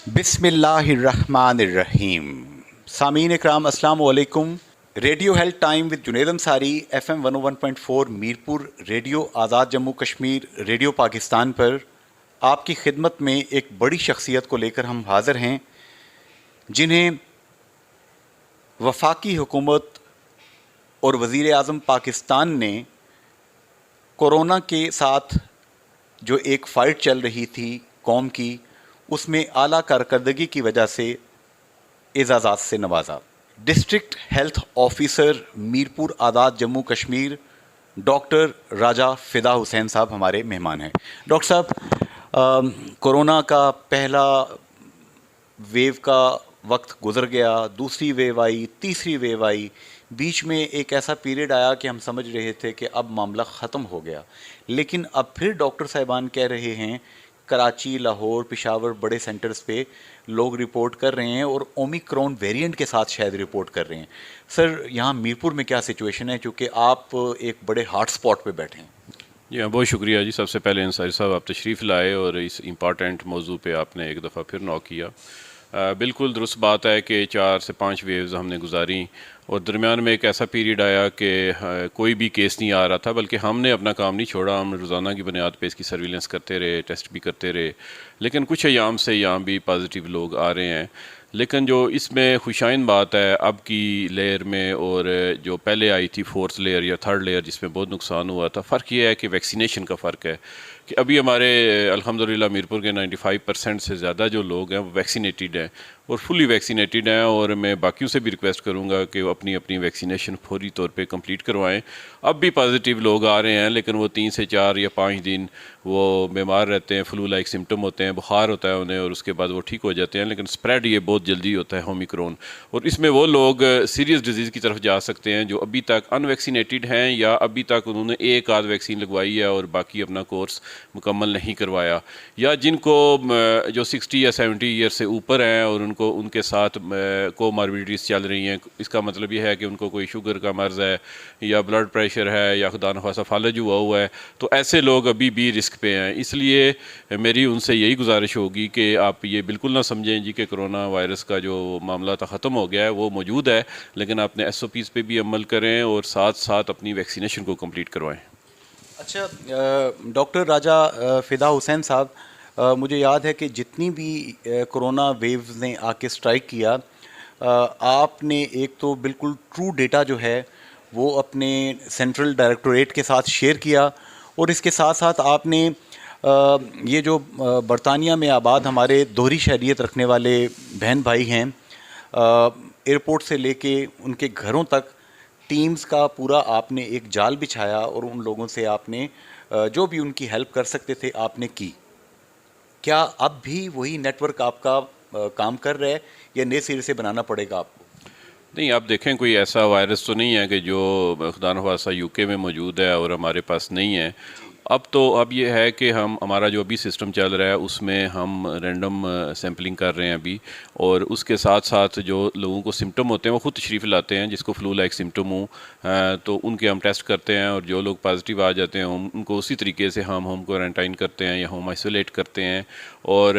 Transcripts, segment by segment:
बिस्मिल्लाहिर्रहमानिर्रहीम। सामीन इकराम अस्सलाम वालेकुम। Radio health time with Junaid Ansari FM 101.4 Mirpur radio Azad Jammu Kashmir radio Pakistan पर आपकी खिदमत में एक बड़ी शख्सियत को लेकर हम हाज़िर हैं, जिन्हें वफाकी हुकूमत और वज़ीर आज़म पाकिस्तान ने कोरोना के साथ जो एक फ़ाइट चल रही थी कौम की, उसमें आला कारकर्दगी की वजह से एजाज़ात से नवाजा। डिस्ट्रिक्ट हेल्थ ऑफिसर मीरपुर आज़ाद जम्मू कश्मीर डॉक्टर राजा फ़िदा हुसैन साहब हमारे मेहमान हैं। डॉक्टर साहब, कोरोना का पहला वेव का वक्त गुजर गया, दूसरी वेव आई, तीसरी वेव आई, बीच में एक ऐसा पीरियड आया कि हम समझ रहे थे कि अब मामला ख़त्म हो गया, लेकिन अब फिर डॉक्टर साहिबान कह रहे हैं कराची, लाहौर, पेशावर बड़े सेंटर्स पे लोग रिपोर्ट कर रहे हैं और ओमिक्रॉन वेरिएंट के साथ शायद रिपोर्ट कर रहे हैं। सर, यहाँ मीरपुर में क्या सिचुएशन है, चूँकि आप एक बड़े हॉट स्पॉट पे बैठे हैं? जी हाँ, बहुत शुक्रिया जी। सबसे पहले अंसारी साहब, आप तशरीफ़ लाए और इस इम्पॉर्टेंट मौजू पे आपने एक दफ़ा फिर नॉक किया। बिल्कुल दुरुस्त बात है कि 4 से 5 वेव्स हमने गुजारी और दरमियान में एक ऐसा पीरियड आया कि कोई भी केस नहीं आ रहा था, बल्कि हमने अपना काम नहीं छोड़ा। हम रोज़ाना की बुनियाद पे इसकी सर्विलेंस करते रहे, टेस्ट भी करते रहे, लेकिन कुछ अयाम से यहाँ भी पॉजिटिव लोग आ रहे हैं। लेकिन जो इसमें खुशाइन बात है अब की लेयर में और जो पहले आई थी फोर्थ लेयर या थर्ड लेयर जिसमें बहुत नुकसान हुआ था, फ़र्क ये है कि वैक्सीनेशन का फ़र्क है कि अभी हमारे अल्हम्दुलिल्लाह मीरपुर के 95% से ज़्यादा जो लोग हैं वो वैक्सीनेटेड हैं और फुली वैक्सीनेटेड हैं। और मैं बाकियों से भी रिक्वेस्ट करूंगा कि वो अपनी अपनी वैक्सीनेशन फौरी तौर पे कंप्लीट करवाएं। अब भी पॉजिटिव लोग आ रहे हैं, लेकिन वो 3 से 4 या 5 दिन वो बीमार रहते हैं, फ्लू लाइक सिम्टम होते हैं, बुखार होता है उन्हें और उसके बाद वो ठीक हो जाते हैं। लेकिन स्प्रेड ये बहुत जल्दी होता है ओमिक्रॉन, और इसमें वो लोग सीरियस डिजीज़ की तरफ जा सकते हैं जो अभी तक अनवैक्सीनेटेड हैं या अभी तक उन्होंने एक आध वैक्सीन लगवाई है और बाकी अपना कोर्स मुकम्मल नहीं करवाया, या जिनको जो 60 या 70 ईयर से ऊपर हैं और उनको उनके साथ कोमॉर्बिडिटीज़ चल रही हैं। इसका मतलब ये है कि उनको कोई शुगर का मर्ज़ है या ब्लड प्रेशर है या खुदा न खासा फालज हुआ है, तो ऐसे लोग अभी भी रिस्क पे हैं। इसलिए मेरी उनसे यही गुजारिश होगी कि आप ये बिल्कुल ना समझें जी कि कोरोना वायरस का जो मामला था ख़त्म हो गया है, वो मौजूद है, लेकिन आपने SOPs पे भी अमल करें और साथ साथ अपनी वैक्सीनेशन को कंप्लीट करवाएं। अच्छा, डॉक्टर राजा फ़िदा हुसैन साहब, मुझे याद है कि जितनी भी कोरोना वेव्स ने आके स्ट्राइक किया, आपने एक तो बिल्कुल ट्रू डेटा जो है वो अपने सेंट्रल डायरेक्टोरेट के साथ शेयर किया, और इसके साथ साथ आपने ये जो बरतानिया में आबाद हमारे दोहरी शहरियत रखने वाले बहन भाई हैं, एयरपोर्ट से लेके उनके घरों तक टीम्स का पूरा आपने एक जाल बिछाया और उन लोगों से आपने जो भी उनकी हेल्प कर सकते थे आपने की। क्या अब भी वही नेटवर्क आपका काम कर रहा है या नए सिरे से बनाना पड़ेगा आपको? नहीं, आप देखें, कोई ऐसा वायरस तो नहीं है कि जो खुदा न खासा UK में मौजूद है और हमारे पास नहीं है। अब ये है कि हमारा जो अभी सिस्टम चल रहा है उसमें हम रैंडम सैम्पलिंग कर रहे हैं अभी, और उसके साथ साथ जो लोगों को सिम्टम होते हैं वो खुद तशरीफ़ लाते हैं, जिसको फ्लू लाइक सिम्टम हो तो उनके हम टेस्ट करते हैं, और जो लोग पॉजिटिव आ जाते हैं उनको उसी तरीके से हम होम क्वारंटाइन करते हैं या होम आइसोलेट करते हैं, और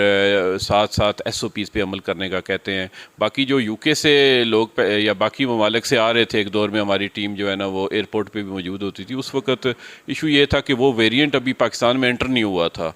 साथ साथ SOPs पे अमल करने का कहते हैं। बाकी जो UK से लोग या बाकी ममालिक से आ रहे थे, एक दौर में हमारी टीम जो है ना वो एयरपोर्ट पे भी मौजूद होती थी। उस वक्त इशू ये था कि वो वेरिएंट अभी पाकिस्तान में एंटर नहीं हुआ था,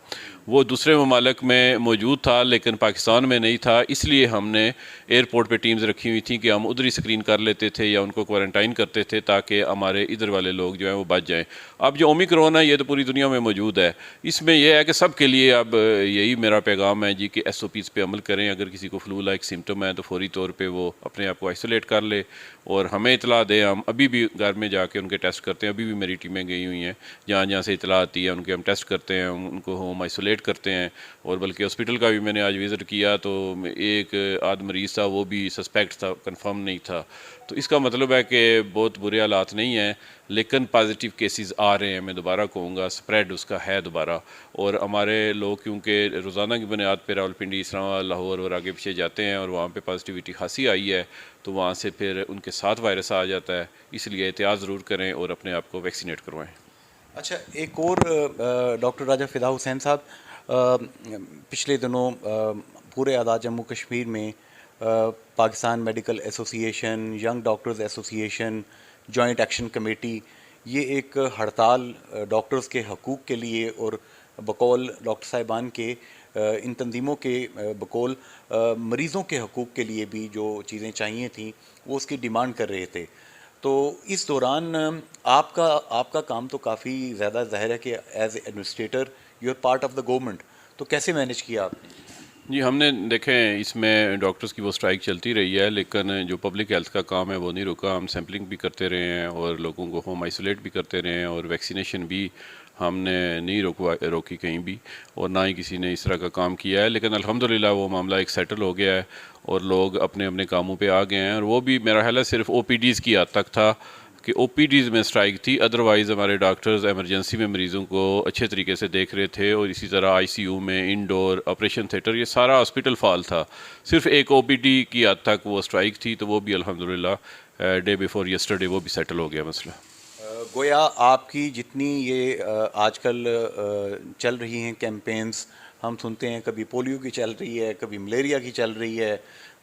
वो दूसरे ममालिक में मौजूद था लेकिन पाकिस्तान में नहीं था। इसलिए हमने एयरपोर्ट पे टीम्स रखी हुई थी कि हम उधर ही स्क्रीन कर लेते थे या उनको क्वारंटाइन करते थे ताकि हमारे इधर वाले लोग जो हैं वो बच जाएं। अब जो ओमिक्रॉन है ये तो पूरी दुनिया में मौजूद है। इसमें यह है कि सब के लिए अब यही मेरा पैगाम है जी कि SOPs पे अमल करें। अगर किसी को फ्लू लाइक सिम्टम है तो फौरी तौर पर वो अपने आप को आइसोलेट कर ले और हमें इतला दे। हम अभी भी घर में जाके उनके टेस्ट करते हैं, अभी भी मेरी टीमें गई हुई हैं, जहाँ जहाँ से इतला आती है उनके हम टेस्ट करते हैं, उनको होम आइसोलेट करते हैं। और बल्कि हॉस्पिटल का भी मैंने आज विज़िट किया तो एक आध मरीज़ था, वो भी सस्पेक्ट था, कंफर्म नहीं था। तो इसका मतलब है कि बहुत बुरे हालात नहीं हैं, लेकिन पॉजिटिव केसेस आ रहे हैं। मैं दोबारा कहूँगा, स्प्रेड उसका है दोबारा। और हमारे लोग क्योंकि रोज़ाना की बुनियाद पर रावलपिंडी, इस्लामाबाद, लाहौर और आगे पीछे जाते हैं और वहाँ पे पॉजिटिविटी खासी आई है, तो वहाँ से फिर उनके साथ वायरस आ जाता है। इसलिए एहतियात ज़रूर करें और अपने आप को वैक्सीनेट करवाएं। अच्छा, एक और डॉक्टर राजा फ़िदा हुसैन साहब, पिछले दिनों पूरे आज़ाद जम्मू कश्मीर में Pakistan medical association, young doctors association, joint action committee, ये एक हड़ताल डॉक्टर्स के हकूक़ के लिए और बकौल डॉक्टर साहिबान के इन तंजीमों के बकौल मरीज़ों के हकूक़ के लिए भी जो चीज़ें चाहिए थी वो उसकी डिमांड कर रहे थे। तो इस दौरान आपका काम तो काफ़ी ज़्यादा ज़ाहिर है कि as administrator you are part of the government, तो कैसे मैनेज किया आपने? जी, हमने देखें इसमें डॉक्टर्स की वो स्ट्राइक चलती रही है, लेकिन जो पब्लिक हेल्थ का काम है वो नहीं रुका। हम सैम्पलिंग भी करते रहे हैं और लोगों को होम आइसोलेट भी करते रहे हैं और वैक्सीनेशन भी हमने नहीं रोकी कहीं भी, और ना ही किसी ने इस तरह का काम किया है। लेकिन अल्हम्दुलिल्लाह वो मामला एक सेटल हो गया है और लोग अपने अपने कामों पे आ गए हैं, और वो भी मेरा ख्याल है सिर्फ ओपीडीज़ की हद तक था कि ओपीडीज़ में स्ट्राइक थी। अदरवाइज़ हमारे डॉक्टर्स इमरजेंसी में मरीज़ों को अच्छे तरीके से देख रहे थे, और इसी तरह आईसीयू में, इंडोर ऑपरेशन थिएटर, ये सारा हॉस्पिटल फाल था। सिर्फ एक ओपीडी की हद तक वो स्ट्राइक थी, तो वो भी अल्हम्दुलिल्लाह डे बिफोर यस्टरडे वो भी सेटल हो गया मसला। गोया आपकी जितनी ये आजकल चल रही हैं कैंपेन्स, हम सुनते हैं कभी पोलियो की चल रही है, कभी मलेरिया की चल रही है,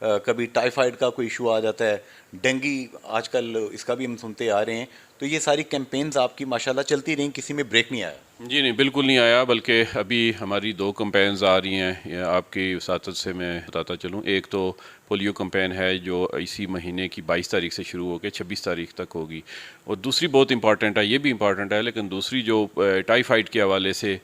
कभी टाइफाइड का कोई इशू आ जाता है, डेंगी आजकल इसका भी हम सुनते आ रहे हैं। तो ये सारी कैंपेन्स आपकी माशाल्लाह चलती रहीं, किसी में ब्रेक नहीं आया? जी नहीं, बिल्कुल नहीं आया, बल्कि अभी हमारी 2 कैंपेन्स आ रही हैं। ये आपकी वसातत से मैं बताता चलूँ। एक तो पोलियो कैंपेन है जो इसी महीने की 22 तारीख से शुरू होकर 26 तारीख तक होगी, और दूसरी बहुत इंपॉर्टेंट है, ये भी इंपॉर्टेंट है, लेकिन दूसरी जो टाइफाइड के हवाले से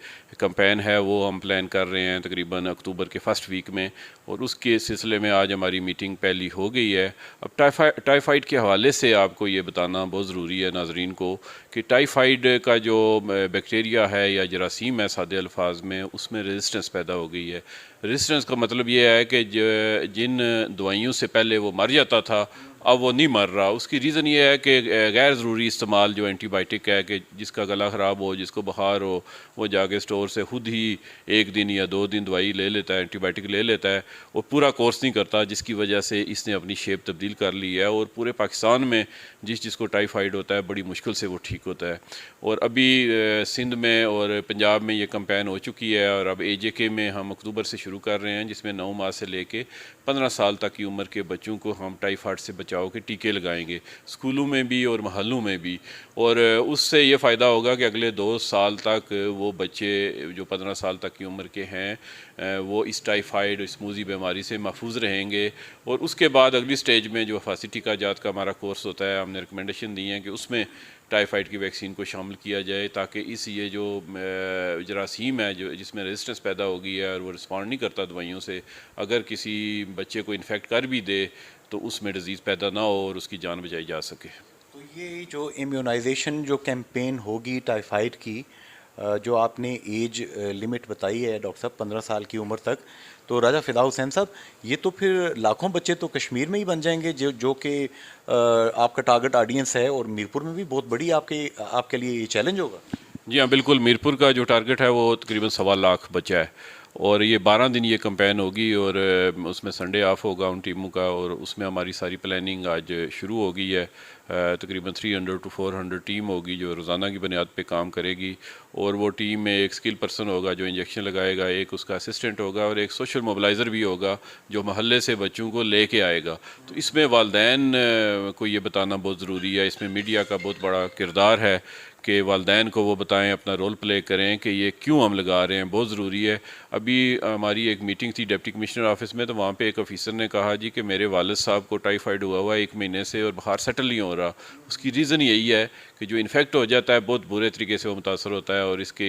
कैंपेन है वो हम प्लान कर रहे हैं तकरीबन अक्टूबर के फर्स्ट वीक में, और उसके सिलसिले में आज हमारी मीटिंग पहली हो गई है। अब टाइफाइड के हवाले से आपको ये बताना बहुत ज़रूरी है नाजरीन को कि टाइफाइड का जो बैक्टीरिया है या जरासीम है सादे अल्फाज में, उसमें रेजिस्टेंस पैदा हो गई है। रेजिस्टेंस का मतलब ये है कि जिन दवाइयों से पहले वो मर जाता था अब वो नहीं मर रहा। उसकी रीज़न ये है कि गैर ज़रूरी इस्तेमाल जो एंटीबायोटिक है, कि जिसका गला ख़राब हो, जिसको बुखार हो, वो जाके स्टोर से ख़ुद ही 1 दिन या 2 दिन दवाई ले लेता है, एंटीबायोटिक ले लेता है, और पूरा कोर्स नहीं करता, जिसकी वजह से इसने अपनी शेप तब्दील कर ली है, और पूरे पाकिस्तान में जिसको टाइफाइड होता है बड़ी मुश्किल से वो ठीक होता है। और अभी सिंध में और पंजाब में ये कैंपेन हो चुकी है, और अब AJK में हम अक्टूबर से शुरू कर रहे हैं, जिसमें 9 माह से लेके 15 साल तक की उम्र के बच्चों को हम टाइफाइड से बचाव के टीके लगाएंगे, स्कूलों में भी और महलों में भी। और उससे ये फ़ायदा होगा कि अगले 2 साल तक वो बच्चे जो 15 साल तक की उम्र के हैं वो इस टाइफाइड स्मूजी बीमारी से महफूज रहेंगे। और उसके बाद अगली स्टेज में जो हफासी टीका जात का हमारा कोर्स होता है, हमने रिकमेंडेशन दी है कि उसमें टाइफाइड की वैक्सीन को शामिल किया जाए, ताकि ये जो जरासीम है जो जिसमें रेजिस्टेंस पैदा हो गई है और वो रिस्पॉन्ड नहीं करता दवाइयों से, अगर किसी बच्चे को इन्फेक्ट कर भी दे तो उसमें डिजीज़ पैदा ना हो और उसकी जान बचाई जा सके। तो ये जो इम्यूनाइजेशन जो कैंपेन होगी टाइफाइड की, जो आपने एज लिमिट बताई है डॉक्टर साहब 15 साल की उम्र तक, तो राजा फ़िदा हुसैन साहब, ये तो फिर लाखों बच्चे तो कश्मीर में ही बन जाएंगे जो कि आपका टारगेट ऑडियंस है, और मीरपुर में भी बहुत बड़ी आपके लिए ये चैलेंज होगा। जी हाँ, बिल्कुल। मीरपुर का जो टारगेट है वो तकरीबन 1.25 लाख बच्चा है, और ये 12 दिन ये कैंपेन होगी, और उसमें संडे ऑफ होगा उन टीमों का, और उसमें हमारी सारी प्लानिंग आज शुरू हो गई है। तकरीबन 300 to 400 टीम होगी जो रोज़ाना की बुनियाद पे काम करेगी, और वो टीम में एक स्किल पर्सन होगा जो इंजेक्शन लगाएगा, एक उसका असिस्टेंट होगा, और एक सोशल मोबिलाइज़र भी होगा जो महल्ले से बच्चों को लेके आएगा। तो इसमें वालदैन को ये बताना बहुत ज़रूरी है, इसमें मीडिया का बहुत बड़ा किरदार है कि वालदैन को वो बताएं, अपना रोल प्ले करें कि ये क्यों हम लगा रहे हैं, बहुत ज़रूरी है। अभी हमारी एक मीटिंग थी डिप्टी कमिश्नर ऑफिस में, तो वहाँ पे एक ऑफिसर ने कहा जी कि मेरे वालिद साहब को टाइफाइड हुआ है 1 महीने से और बुखार सेटल नहीं हो रहा। उसकी रीज़न यही है कि जो इन्फेक्ट हो जाता है बहुत बुरे तरीके से वो मुतासर होता है, और इसके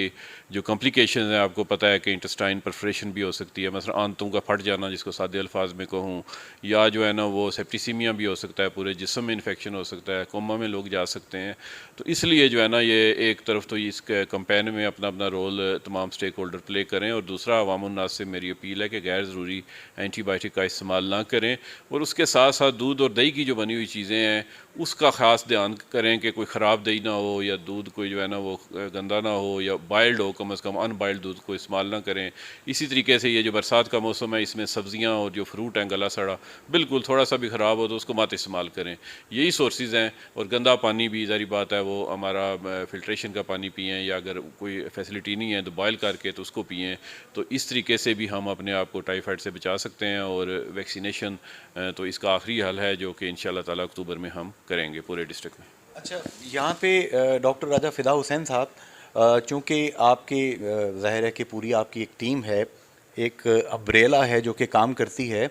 जो कॉम्प्लिकेशन है आपको पता है कि इंटेस्टाइन परफोरेशन भी हो सकती है, मसलन आंतों का फट जाना जिसको सादे अल्फाज में कहूँ, या जो है ना वो सेप्टिसीमिया भी हो सकता है, पूरे जिस्म में इन्फेक्शन हो सकता है, कोमा में लोग जा सकते हैं। तो इसलिए जो है ना ये एक तरफ तो इस कैंपेन में अपना अपना रोल तमाम स्टेक होल्डर प्ले करें, और दूसरा अवामुन्नास से मेरी अपील है कि गैर ज़रूरी एंटीबायोटिक का इस्तेमाल ना करें, और उसके साथ साथ दूध और दही की जो बनी हुई चीज़ें हैं उसका ख़ास ध्यान करें कि कोई ख़राब दही ना हो, या दूध कोई जो है ना वो गंदा ना हो, या बाइल्ड हो, कम अज़ कम अनबाइल्ड दूध को इस्तेमाल ना करें। इसी तरीके से ये जो बरसात का मौसम है इसमें सब्ज़ियाँ और जो फ्रूट हैं गला सड़ा बिल्कुल थोड़ा सा भी ख़राब हो तो उसको मत इस्तेमाल करें। यही सोर्सेज हैं, और गंदा पानी भी ज़ाहिर बात है वो हमारा फ़िल्ट्रेशन का पानी पिएँ, या अगर कोई फैसिलिटी नहीं है तो बॉयल करके तो उसको पिएँ। तो इस तरीके से भी हम अपने आप को टाइफाइड से बचा सकते हैं। और वैक्सीनेशन तो इसका आखिरी हल है, जो कि इंशाल्लाह ताला अक्टूबर में हम करेंगे पूरे डिस्ट्रिक्ट में। अच्छा, यहाँ पे डॉक्टर राजा फ़िदा हुसैन साहब, चूँकि आपके ज़ाहिर है कि पूरी आपकी एक टीम है, एक अम्ब्रेला है जो कि काम करती है,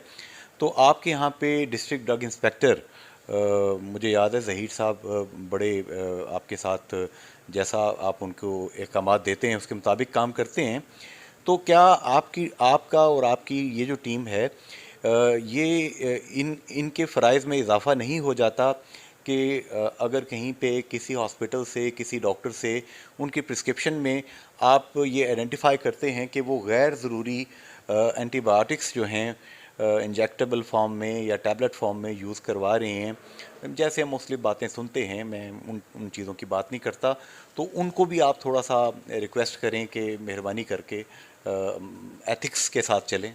तो आपके यहाँ पे डिस्ट्रिक्ट ड्रग इंस्पेक्टर, मुझे याद है ज़हीर साहब बड़े आपके साथ जैसा आप उनको अहकामात देते हैं उसके मुताबिक काम करते हैं। तो क्या आपका और आपकी ये जो टीम है, ये इनके फ़राइज़ में इजाफ़ा नहीं हो जाता कि अगर कहीं पे किसी हॉस्पिटल से किसी डॉक्टर से उनकी प्रिस्क्रिप्शन में आप ये आइडेंटिफाई करते हैं कि वो गैर ज़रूरी एंटीबायोटिक्स जो हैं इंजेक्टेबल फॉर्म में या टैबलेट फॉर्म में यूज़ करवा रहे हैं, जैसे हम मुख्तलिफ़ बातें सुनते हैं, मैं उन चीज़ों की बात नहीं करता, तो उनको भी आप थोड़ा सा रिक्वेस्ट करें कि मेहरबानी करके एथिक्स के साथ चलें।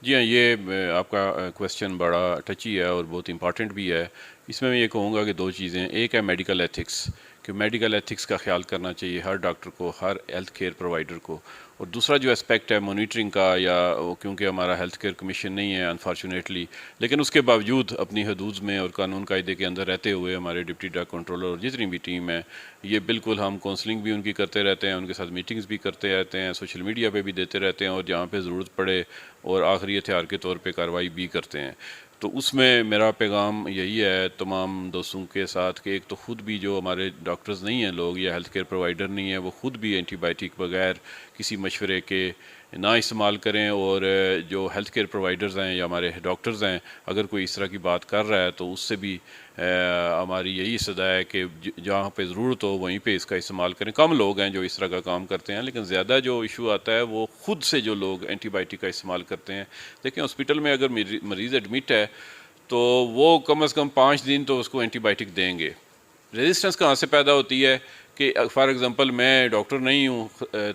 जी हाँ, ये आपका क्वेश्चन बड़ा टची है और बहुत इम्पॉर्टेंट भी है। इसमें मैं ये कहूँगा कि दो चीज़ें, एक है मेडिकल एथिक्स, कि मेडिकल एथिक्स का ख्याल करना चाहिए हर डॉक्टर को, हर हेल्थ केयर प्रोवाइडर को। और दूसरा जो एस्पेक्ट है मॉनिटरिंग का, या क्योंकि हमारा हेल्थ केयर कमीशन नहीं है अनफॉर्चुनेटली, लेकिन उसके बावजूद अपनी हदूद में और कानून कायदे के अंदर रहते हुए हमारे डिप्टी ड्रग कंट्रोलर और जितनी भी टीम है, ये बिल्कुल हम काउंसलिंग भी उनकी करते रहते हैं, उनके साथ मीटिंग्स भी करते रहते हैं, सोशल मीडिया पे भी देते रहते हैं, और जहाँ पे ज़रूरत पड़े और आखिरी हथियार के तौर पे कार्रवाई भी करते हैं। तो उसमें मेरा पैगाम यही है तमाम दोस्तों के साथ कि एक तो ख़ुद भी जो हमारे डॉक्टर्स नहीं हैं लोग, या हेल्थ केयर प्रोवाइडर नहीं है, वो ख़ुद भी एंटीबायोटिक बगैर किसी मशवरे के ना इस्तेमाल करें। और जो हेल्थ केयर प्रोवाइडर्स हैं या हमारे डॉक्टर्स हैं, अगर कोई इस तरह की बात कर रहा है तो उससे भी हमारी यही सदा है कि जहाँ पे ज़रूरत हो वहीं पे इसका इस्तेमाल करें। कम लोग हैं जो इस तरह का काम करते हैं, लेकिन ज़्यादा जो इशू आता है वो ख़ुद से जो लोग एंटीबायोटिक का इस्तेमाल करते हैं। देखिए, हॉस्पिटल में अगर मरीज़ एडमिट है तो वो कम से कम 5 दिन तो उसको एंटीबायोटिक देंगे। रेजिस्टेंस कहाँ से पैदा होती है कि फॉर एग्ज़ाम्पल मैं डॉक्टर नहीं हूँ,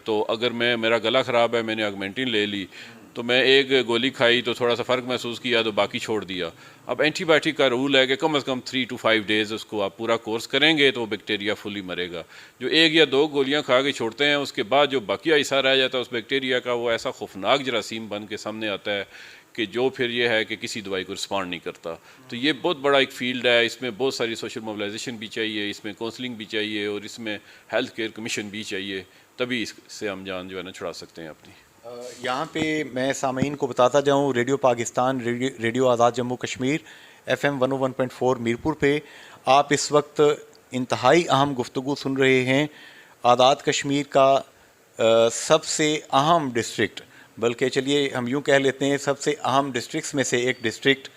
तो अगर मेरा गला ख़राब है, मैंने ऑगमेंटिन ले ली, तो मैं एक गोली खाई तो थोड़ा सा फ़र्क महसूस किया तो बाकी छोड़ दिया। अब एंटीबायोटिक का रूल है कि कम से कम 3 to 5 डेज़ उसको आप पूरा कोर्स करेंगे तो बैक्टीरिया फुली मरेगा। जो 1 या 2 गोलियां खा के छोड़ते हैं, उसके बाद जो बाकिया हिस्सा रह जाता है उस बैक्टीरिया का, वो ऐसा खौफनाक जरासीम बन के सामने आता है कि जो फिर ये है कि किसी दवाई को रिस्पॉन्ड नहीं करता। तो ये बहुत बड़ा एक फील्ड है, इसमें बहुत सारी सोशल मोबिलाइजेशन भी चाहिए, इसमें काउंसलिंग भी चाहिए, और इसमें हेल्थ केयर कमीशन भी चाहिए, तभी इससे हम जान जो है ना छुड़ा सकते हैं अपनी। यहाँ पे मैं सामीन को बताता जाऊँ, रेडियो पाकिस्तान, रेडियो आज़ाद जम्मू कश्मीर FM 101.4 मीरपुर पे आप इस वक्त इंतहाई अहम गुफ्तगू सुन रहे हैं। आज़ाद कश्मीर का सबसे अहम डिस्ट्रिक्ट, बल्कि चलिए हम यूँ कह लेते हैं सबसे अहम डिस्ट्रिक्ट्स में से एक डिस्ट्रिक्ट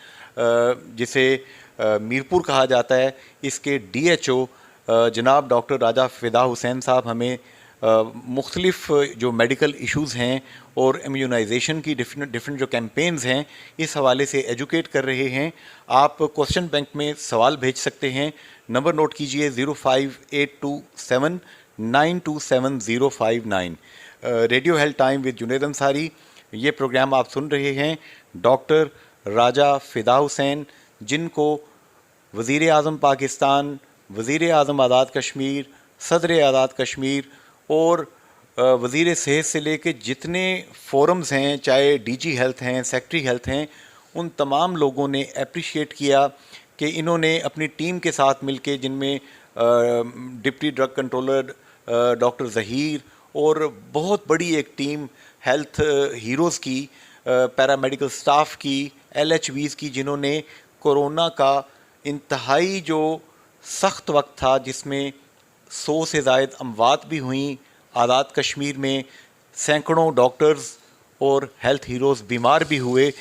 जिसे मीरपुर कहा जाता है, इसके DHO जनाब डॉक्टर राजा फ़िदा हुसैन साहब हमें मुख्तलिफ़ जो मेडिकल इश्यूज़ हैं और इम्यूनाइजेशन की डिफरेंट जो कैंपेन्स हैं, इस हवाले से एजुकेट कर रहे हैं। आप क्वेश्चन बैंक में सवाल भेज सकते हैं। नंबर नोट कीजिए 05827927059। Radio health time with Junaid Ansari, ये प्रोग्राम आप सुन रहे हैं। डॉक्टर राजा फ़िदा हुसैन, जिनको वज़ीर आज़म पाकिस्तान, वज़ीर आज़म आज़ाद कश्मीर, सदर आज़ाद कश्मीर और वज़ीर सेहत से लेके जितने फोरम्स हैं, चाहे DG हेल्थ हैं, सेक्रेटरी हेल्थ हैं, उन तमाम लोगों ने अप्रिशिएट किया कि इन्होंने अपनी टीम के साथ मिलके, जिनमें deputy drug controller doctor Zaheer और बहुत बड़ी एक टीम हेल्थ हीरोज़ की, पैरामेडिकल स्टाफ की, LHVs की, जिन्होंने कोरोना का इंतहाई जो सख्त वक्त था जिसमें 100 से ज़ायद अमवात भी हुई, आज़ाद कश्मीर में सैकड़ों डॉक्टर्स और हेल्थ हीरोज़ बीमार भी हुए,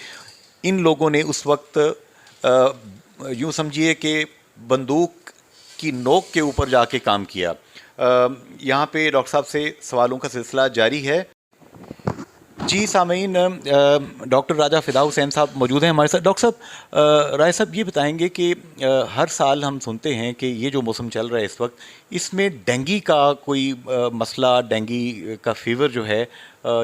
इन लोगों ने उस वक्त यूँ समझिए कि बंदूक की नोक के ऊपर जाके काम किया। यहाँ पे डॉक्टर साहब से सवालों का सिलसिला जारी है। जी सामीन, डॉक्टर राजा फ़िदा हुसैन साहब मौजूद हैं हमारे साथ। डॉक्टर साहब, राय साहब ये बताएंगे कि हर साल हम सुनते हैं कि ये जो मौसम चल रहा है इस वक्त, इसमें डेंगी का कोई मसला, डेंगी का फीवर जो है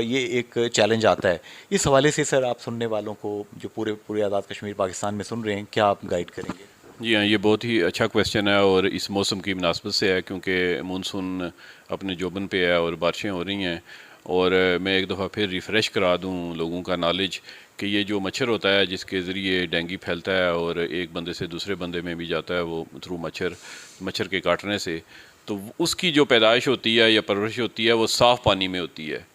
ये एक चैलेंज आता है। इस हवाले से सर आप सुनने वालों को जो पूरे आज़ाद कश्मीर पाकिस्तान में सुन रहे हैं, क्या आप गाइड करेंगे? जी हाँ, ये बहुत ही अच्छा क्वेश्चन है और इस मौसम की मुनासबत से है क्योंकि मानसून अपने जोबन पे है और बारिशें हो रही हैं। और मैं एक दफ़ा फिर रिफ़्रेश करा दूँ लोगों का नॉलेज कि ये जो मच्छर होता है जिसके ज़रिए डेंगू फैलता है और एक बंदे से दूसरे बंदे में भी जाता है वो थ्रू मच्छर के काटने से, तो उसकी जो पैदाइश होती है या परवरिश होती है वो साफ़ पानी में होती है।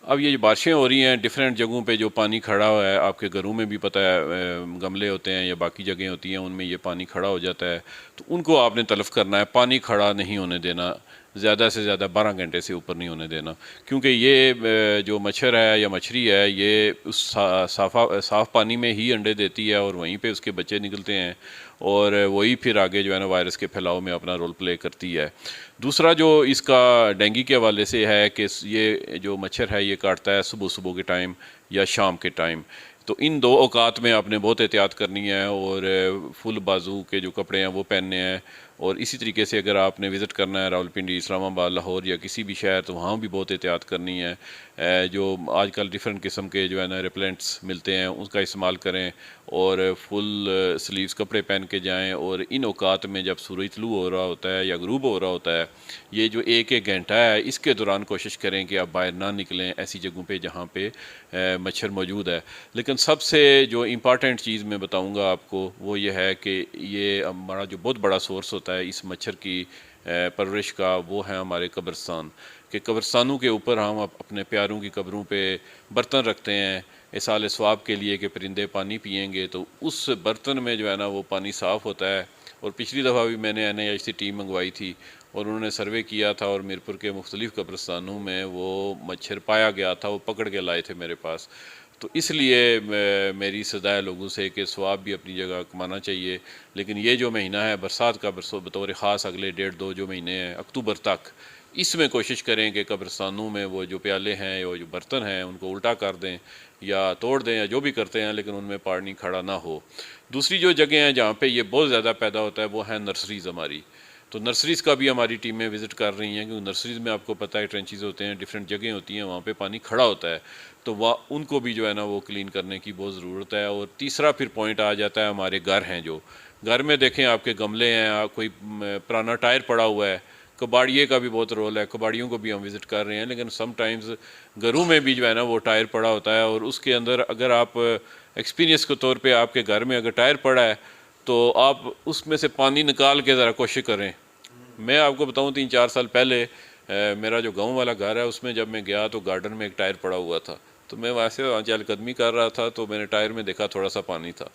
अब ये जो बारिशें हो रही हैं डिफरेंट जगहों पे, जो पानी खड़ा हुआ है आपके घरों में भी पता है, गमले होते हैं या बाकी जगहें होती हैं उनमें ये पानी खड़ा हो जाता है, तो उनको आपने तलब करना है। पानी खड़ा नहीं होने देना, ज़्यादा से ज़्यादा 12 घंटे से ऊपर नहीं होने देना, क्योंकि ये जो मच्छर है या मछली है ये उस साफ़ पानी में ही अंडे देती है और वहीं पे उसके बच्चे निकलते हैं और वही फिर आगे जो है ना वायरस के फैलाव में अपना रोल प्ले करती है। दूसरा जो इसका डेंगू के हवाले से है कि ये जो मच्छर है ये काटता है सुबह सुबह के टाइम या शाम के टाइम, तो इन दो औकात में आपने बहुत एहतियात करनी है और फुल बाजू के जो कपड़े हैं वो पहनने हैं। और इसी तरीके से अगर आपने विज़िट करना है रावलपिंडी, इस्लामाबाद, लाहौर या किसी भी शहर, तो वहाँ भी बहुत एहतियात करनी है। जो आजकल डिफरेंट किस्म के जो है ना रिपेलेंट्स मिलते हैं उसका इस्तेमाल करें और फुल स्लीव्स कपड़े पहन के जाएं। और इन औकात में जब सूरज तलू हो रहा होता है या गरूब हो रहा होता है, ये जो एक एक घंटा है इसके दौरान कोशिश करें कि आप बाहर ना निकलें ऐसी जगहों पे जहाँ पे मच्छर मौजूद है। लेकिन सबसे जो इम्पॉर्टेंट चीज़ मैं बताऊँगा आपको वो ये है कि ये हमारा जो बहुत बड़ा सोर्स होता है इस मच्छर की परवरिश का, वो है हमारे कब्रिस्तान। कि कब्रिस्तानों के ऊपर हम अपने प्यारों की कब्रों पे बर्तन रखते हैं इसाले सवाब के लिए कि परिंदे पानी पिएंगे, तो उस बर्तन में जो है ना वो पानी साफ़ होता है। और पिछली दफ़ा भी मैंने NIH से टीम मंगवाई थी और उन्होंने सर्वे किया था और मीरपुर के मुख्तलिफ़ कब्रिस्तानों में वो मच्छर पाया गया था, वो पकड़ के लाए थे मेरे पास। तो इसलिए मेरी सदा है लोगों से कि सवाब भी अपनी जगह कमाना चाहिए, लेकिन ये जो महीना है बरसात का, बतौर ख़ास अगले 1.5-2 जो महीने हैं अक्टूबर तक, इसमें कोशिश करें कि कब्रिस्तानों में वो जो प्याले हैं वो जो बर्तन हैं उनको उल्टा कर दें या तोड़ दें या जो भी करते हैं, लेकिन उनमें पानी खड़ा ना हो। दूसरी जो जगह हैं जहाँ पे ये बहुत ज़्यादा पैदा होता है वो है नर्सरीज़ हमारी। तो नर्सरीज़ का भी हमारी टीमें विज़िट कर रही हैं, क्योंकि नर्सरीज़ में आपको पता है ट्रेंचेस होते हैं, डिफरेंट जगह होती हैं, वहाँ पे पानी खड़ा होता है, तो वह उनको भी जो है ना वो क्लीन करने की बहुत ज़रूरत है। और तीसरा फिर पॉइंट आ जाता है हमारे घर हैं, जो घर में देखें आपके गमले हैं, कोई पुराना टायर पड़ा हुआ है, कबाड़िए का भी बहुत रोल है, कबाड़ियों को भी हम विज़िट कर रहे हैं, लेकिन समटाइम्स घरों में भी जो है ना वो टायर पड़ा होता है और उसके अंदर अगर आप एक्सपीरियंस के तौर पे आपके घर में अगर टायर पड़ा है तो आप उसमें से पानी निकाल के ज़रा कोशिश करें। मैं आपको बताऊं 3-4 साल पहले मेरा जो गांव वाला घर है उसमें जब मैं गया तो गार्डन में एक टायर पड़ा हुआ था, तो मैं वैसे वहाँ चहलकदमी कर रहा था तो मैंने टायर में देखा थोड़ा सा पानी था।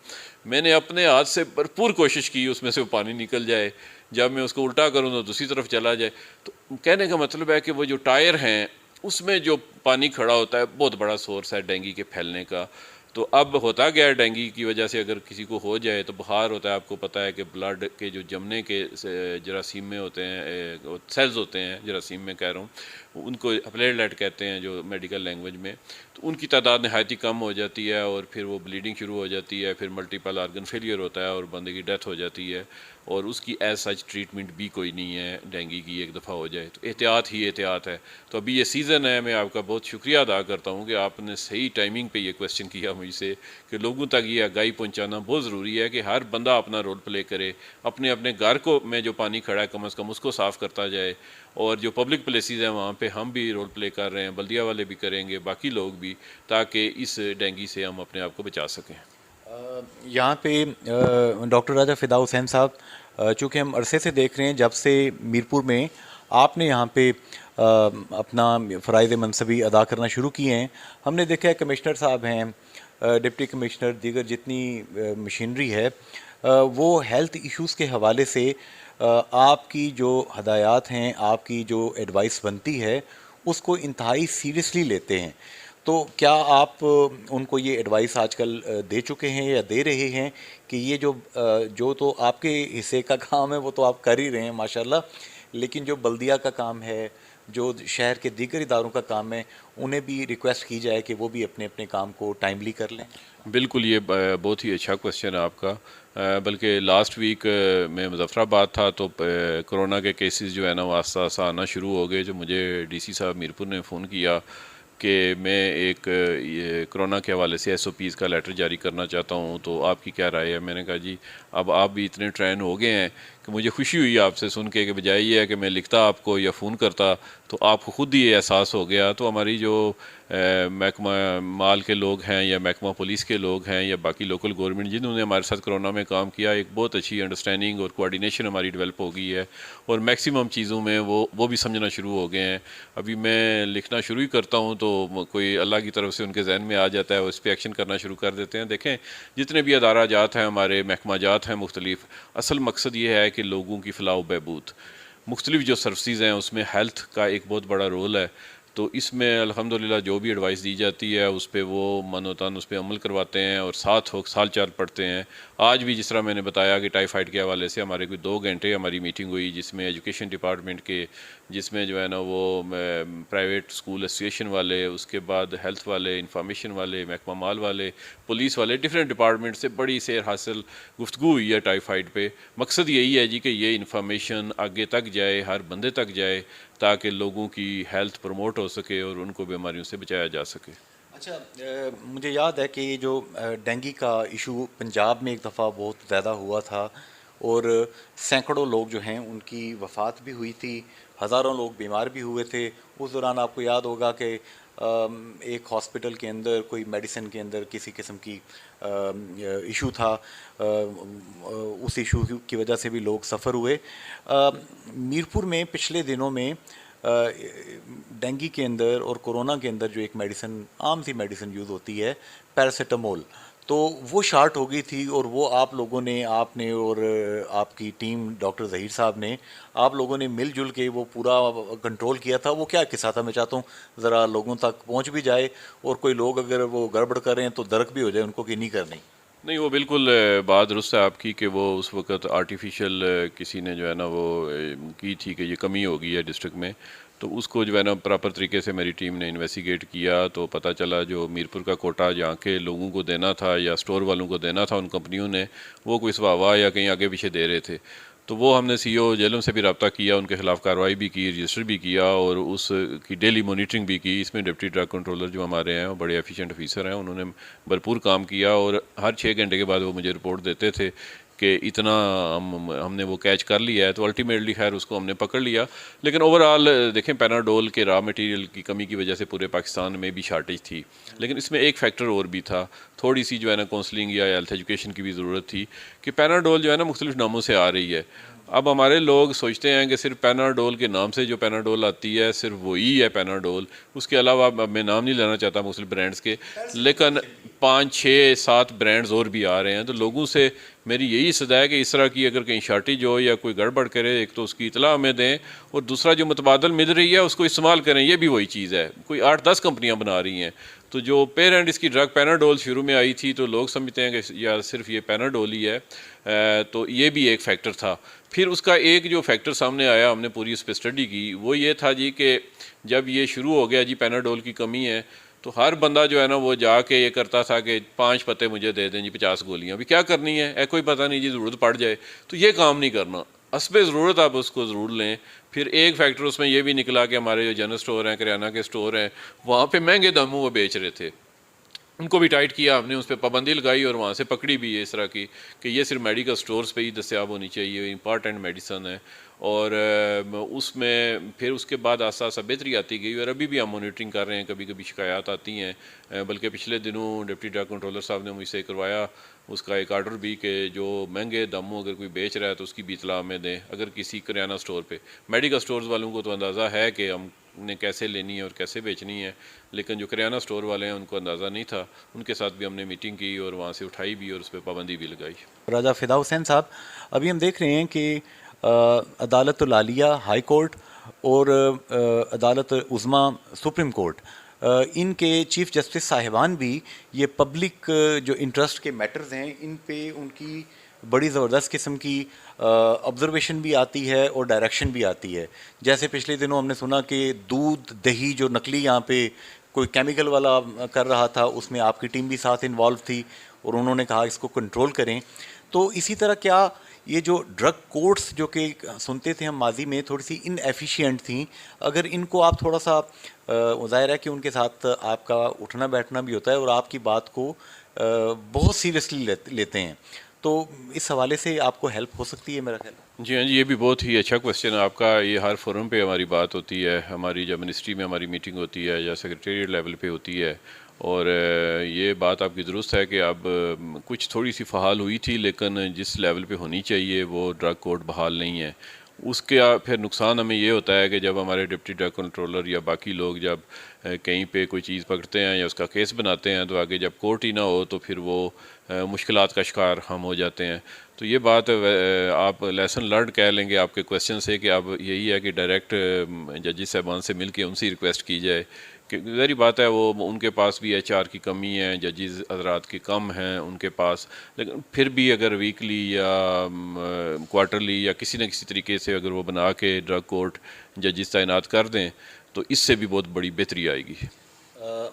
मैंने अपने हाथ से भरपूर कोशिश की उसमें से वो पानी निकल जाए, जब मैं उसको उल्टा करूँ तो दूसरी तरफ चला जाए। तो कहने का मतलब है कि वो जो टायर हैं उसमें जो पानी खड़ा होता है बहुत बड़ा सोर्स है डेंगू के फैलने का। तो अब होता गया है डेंगू की वजह से अगर किसी को हो जाए तो बुखार होता है, आपको पता है कि ब्लड के जो जमने के जरासीम में होते हैं, सेल्स होते हैं, जरासीम में कह रहा हूँ, उनको प्लेटलेट कहते हैं जो मेडिकल लैंग्वेज में, तो उनकी तादाद नहायत ही कम हो जाती है और फिर वो ब्लीडिंग शुरू हो जाती है, फिर मल्टीपल आर्गन फेलियर होता है और बंदे की डेथ हो जाती है और उसकी एज सच ट्रीटमेंट भी कोई नहीं है डेंगू की, एक दफ़ा हो जाए तो एहतियात ही एहतियात है। तो अभी ये सीज़न है, मैं आपका बहुत शुक्रिया अदा करता हूँ कि आपने सही टाइमिंग पे ये क्वेश्चन किया मुझसे कि लोगों तक ये आगाही पहुँचाना बहुत ज़रूरी है कि हर बंदा अपना रोल प्ले करे, अपने अपने घर को में जो पानी खड़ा है कम अज़ कम उसको साफ़ करता जाए, और जो पब्लिक प्लेसेस हैं वहाँ पे हम भी रोल प्ले कर रहे हैं, बल्दिया वाले भी करेंगे, बाकी लोग भी, ताकि इस डेंगू से हम अपने आप को बचा सकें। यहाँ पे डॉक्टर राजा फ़िदा हुसैन साहब, चूँकि हम अरसे से देख रहे हैं जब से मीरपुर में आपने यहाँ पे अपना फ़राइज़ मनसबी अदा करना शुरू किए हैं, हमने देखा है कमिश्नर साहब हैं, डिप्टी कमिश्नर, दीगर जितनी मशीनरी है, वो हेल्थ इश्यूज़ के हवाले से आपकी जो हदायत हैं, आपकी जो एडवाइस बनती है, उसको इंतहाई सीरियसली लेते हैं। तो क्या आप उनको ये एडवाइस आजकल दे चुके हैं या दे रहे हैं कि ये जो तो आपके हिस्से का काम है वो तो आप कर ही रहे हैं माशाल्लाह, लेकिन जो बल्दिया का काम है, जो शहर के दीगर इदारों का काम है, उन्हें भी रिक्वेस्ट की जाए कि वो भी अपने अपने काम को टाइमली कर लें? बिल्कुल, ये बहुत ही अच्छा क्वेश्चन है आपका। बल्कि लास्ट वीक मैं मुज़फ़्फ़राबाद था तो कोरोना के केसेस जो है ना वो आस्ता आस्ता आना शुरू हो गए, जो मुझे DC साहब मीरपुर ने फ़ोन किया कि मैं एक ये कोरोना के हवाले से SOPs का लेटर जारी करना चाहता हूँ, तो आपकी क्या राय है? मैंने कहा जी अब आप भी इतने ट्रेन हो गए हैं कि मुझे खुशी हुई आपसे सुन के, कि बजाय ये है कि मैं लिखता आपको या फ़ोन करता तो आपको खुद ही ये एहसास हो गया। तो हमारी जो महकमा माल के लोग हैं या महकमा पुलिस के लोग हैं या बाकी लोकल गवर्नमेंट जिन्होंने हमारे साथ कोरोना में काम किया, एक बहुत अच्छी अंडरस्टैंडिंग और कोऑर्डिनेशन हमारी डेवलप हो गई है और मैक्सिमम चीज़ों में वो भी समझना शुरू हो गए हैं। अभी मैं लिखना शुरू ही करता हूँ तो कोई अल्लाह की तरफ से उनके जहन में आ जाता है, उस पर एक्शन करना शुरू कर देते हैं। देखें जितने भी अदारा जात हैं, हमारे महकमा जात हैं मुख्तलिफ, असल मकसद ये है कि लोगों की फ़लाह व बहबूद, मुख्तलिफ जो सर्विसेज हैं उसमें हेल्थ का एक बहुत बड़ा रोल है। तो इसमें अल्हम्दुलिल्लाह जो भी एडवाइस दी जाती है उस पर वो मनोतन उस पर अमल करवाते हैं और साथ हो साल चाल पढ़ते हैं। आज भी जिस तरह मैंने बताया कि टाइफाइड के हवाले से हमारे कोई 2 घंटे हमारी मीटिंग हुई, जिसमें एजुकेशन डिपार्टमेंट के, जिसमें जो है ना वो प्राइवेट स्कूल एसोसिएशन वाले, उसके बाद हेल्थ वाले, इंफॉर्मेशन वाले, महकमा माल वाले, पुलिस वाले, डिफरेंट डिपार्टमेंट से बड़ी सेर हासिल गुफ्तगू हुई है टाइफाइड पे। मकसद यही है जी कि ये इन्फॉर्मेशन आगे तक जाए, हर बंदे तक जाए, ताकि लोगों की हेल्थ प्रमोट हो सके और उनको बीमारियों से बचाया जा सके। अच्छा, मुझे याद है कि ये जो डेंगू का इशू पंजाब में एक दफ़ा बहुत ज़्यादा हुआ था और सैकड़ों लोग जो हैं उनकी वफ़ात भी हुई थी, हज़ारों लोग बीमार भी हुए थे। उस दौरान आपको याद होगा कि एक हॉस्पिटल के अंदर कोई मेडिसिन के अंदर किसी किस्म की इशू था, उस इशू की वजह से भी लोग सफ़र हुए। मीरपुर में पिछले दिनों में डेंगू के अंदर और कोरोना के अंदर जो एक मेडिसिन, आम सी मेडिसिन यूज़ होती है, पैरासीटामोल, तो वो शार्ट हो गई थी और वो आप लोगों ने, आपने और आपकी टीम, डॉक्टर ज़हीर साहब ने, आप लोगों ने मिलजुल के वो पूरा कंट्रोल किया था। वो क्या किस्सा था? मैं चाहता हूँ ज़रा लोगों तक पहुँच भी जाए और कोई लोग अगर वो गड़बड़ कर रहे हैं तो दर्क भी हो जाए उनको कि नहीं करनी। नहीं, वो बिल्कुल बात दुरुस्त है आपकी कि वो उस वक़्त आर्टिफिशियल किसी ने जो है ना वो की थी कि ये कमी हो गई है डिस्ट्रिक्ट में। तो उसको जो है ना प्रॉपर तरीके से मेरी टीम ने इन्वेस्टिगेट किया तो पता चला जो मीरपुर का कोटा जहाँ के लोगों को देना था या स्टोर वालों को देना था उन कंपनियों ने, वो कोई सवावा या कहीं आगे पीछे दे रहे थे। तो वो हमने CEO जेलम से भी रब्ता किया, उनके खिलाफ कार्रवाई भी की, रजिस्टर भी किया और उसकी डेली मॉनिटरिंग भी की। इसमें डिप्टी ड्रग कंट्रोलर जो हमारे हैं वो बड़े एफिशिएंट ऑफिसर हैं, उन्होंने भरपूर काम किया और हर 6 घंटे के बाद वो मुझे रिपोर्ट देते थे कि इतना हमने वो कैच कर लिया है। तो अल्टीमेटली खैर उसको हमने पकड़ लिया। लेकिन ओवरऑल देखें, पैनाडोल के रॉ मटेरियल की कमी की वजह से पूरे पाकिस्तान में भी शार्टेज थी। लेकिन इसमें एक फैक्टर और भी था, थोड़ी सी जो है ना काउंसलिंग या हेल्थ एजुकेशन की भी ज़रूरत थी कि पैनाडोल जो है ना मुख्तलिफ नामों से आ रही है। अब हमारे लोग सोचते हैं कि सिर्फ पैनाडोल के नाम से जो पैनाडोल आती है सिर्फ वही है पैनाडोल, उसके अलावा अब मैं नाम नहीं लेना चाहता मुख्तलिफ ब्रांड्स के, लेकिन 5, 6, 7 ब्रांड्स और भी आ रहे हैं। तो लोगों से मेरी यही सदा है कि इस तरह की अगर कहीं शार्टेज हो या कोई गड़बड़ करे, एक तो उसकी इतला हमें दें और दूसरा जो मुतबादल मिल रही है उसको इस्तेमाल करें। ये भी वही चीज़ है, कोई 8-10 कंपनियां बना रही हैं। तो जो पेरेंट इसकी ड्रग पैनाडोल शुरू में आई थी तो लोग समझते हैं कि यार सिर्फ ये पैनाडोल ही है, तो ये भी एक फैक्टर था। फिर उसका एक जो फैक्टर सामने आया, हमने पूरी उस पर स्टडी की, वो ये था जी कि जब ये शुरू हो गया जी पैनाडोल की कमी है, तो हर बंदा जो है ना वो जाके ये करता था कि 5 पत्ते मुझे दे दें जी, 50 गोलियां। अभी क्या करनी है, कोई पता नहीं जी, ज़रूरत पड़ जाए तो ये काम नहीं करना, हस्बे ज़रूरत आप उसको ज़रूर लें। फिर एक फैक्टर उसमें ये भी निकला कि हमारे जो जनरल स्टोर हैं, करियाना के स्टोर हैं, वहाँ पे महंगे दामों वो बेच रहे थे, उनको भी टाइट किया हमने, उस पर पाबंदी लगाई और वहाँ से पकड़ी भी है इस तरह की कि ये सिर्फ मेडिकल स्टोर्स पे ही दस्तियाब होनी चाहिए, इंपॉर्टेंट मेडिसन है। और उसमें फिर उसके बाद आस्ता आस्ता बेहतरी आती गई और अभी भी हम मॉनिटरिंग कर रहे हैं, कभी कभी शिकायत आती हैं। बल्कि पिछले दिनों डिप्टी ड्रग कंट्रोलर साहब ने मुझसे करवाया उसका एक आर्डर भी कि जो महंगे दामों अगर कोई बेच रहा है तो उसकी भी इतला हमें दें। अगर किसी करियाना स्टोर पे, मेडिकल स्टोर्स वालों को तो अंदाज़ा है कि हमने कैसे लेनी है और कैसे बेचनी है, लेकिन जो करियाना स्टोर वाले हैं उनको अंदाज़ा नहीं था। उनके साथ भी हमने मीटिंग की और वहाँ से उठाई भी और उस पर पाबंदी भी लगाई। राजा फ़िदा हुसैन साहब, अभी हम देख रहे हैं कि अदालत आलिया हाई कोर्ट और अदालत उज़्मा सुप्रीम कोर्ट, इनके चीफ़ जस्टिस साहिबान भी ये पब्लिक जो इंटरेस्ट के मैटर्स हैं इन पे उनकी बड़ी ज़बरदस्त किस्म की ऑब्ज़र्वेशन भी आती है और डायरेक्शन भी आती है। जैसे पिछले दिनों हमने सुना कि दूध दही जो नकली यहाँ पे कोई केमिकल वाला कर रहा था, उसमें आपकी टीम भी साथ इन्वॉल्व थी और उन्होंने कहा इसको कंट्रोल करें। तो इसी तरह क्या ये जो ड्रग कोर्ट्स जो कि सुनते थे हम माजी में थोड़ी सी इनएफिशिएंट थी, अगर इनको आप थोड़ा सा ज़ाहिर है कि उनके साथ आपका उठना बैठना भी होता है और आपकी बात को बहुत सीरियसली लेते हैं, तो इस हवाले से आपको हेल्प हो सकती है मेरा ख्याल है। जी हाँ जी, ये भी बहुत ही अच्छा क्वेश्चन है आपका। ये हर फोरम पे हमारी बात होती है, हमारी जब मिनिस्ट्री में हमारी मीटिंग होती है या सेक्रेटेरिएट लेवल पे होती है, और ये बात आपकी दुरुस्त है कि अब कुछ थोड़ी सी फ़हाल हुई थी, लेकिन जिस लेवल पे होनी चाहिए वो ड्रग कोर्ट बहाल नहीं है। उसके फिर नुकसान हमें ये होता है कि जब हमारे डिप्टी ड्रग कंट्रोलर या बाकी लोग जब कहीं पे कोई चीज़ पकड़ते हैं या उसका केस बनाते हैं, तो आगे जब कोर्ट ही ना हो तो फिर वो मुश्किलात का शिकार हम हो जाते हैं। तो ये बात आप लेसन लर्न कह लेंगे आपके क्वेश्चन से कि अब यही है कि डायरेक्ट जजेस साहबान से मिल के उनसे रिक्वेस्ट की जाए कि ज़ाहिर बात है वो उनके पास भी HR की कमी है, जजेस हजरात की कम हैं उनके पास, लेकिन फिर भी अगर वीकली या क्वार्टरली या किसी न किसी तरीके से अगर वो बना के ड्रग कोर्ट जजेस तैनात कर दें तो इससे भी बहुत बड़ी बेहतरी आएगी।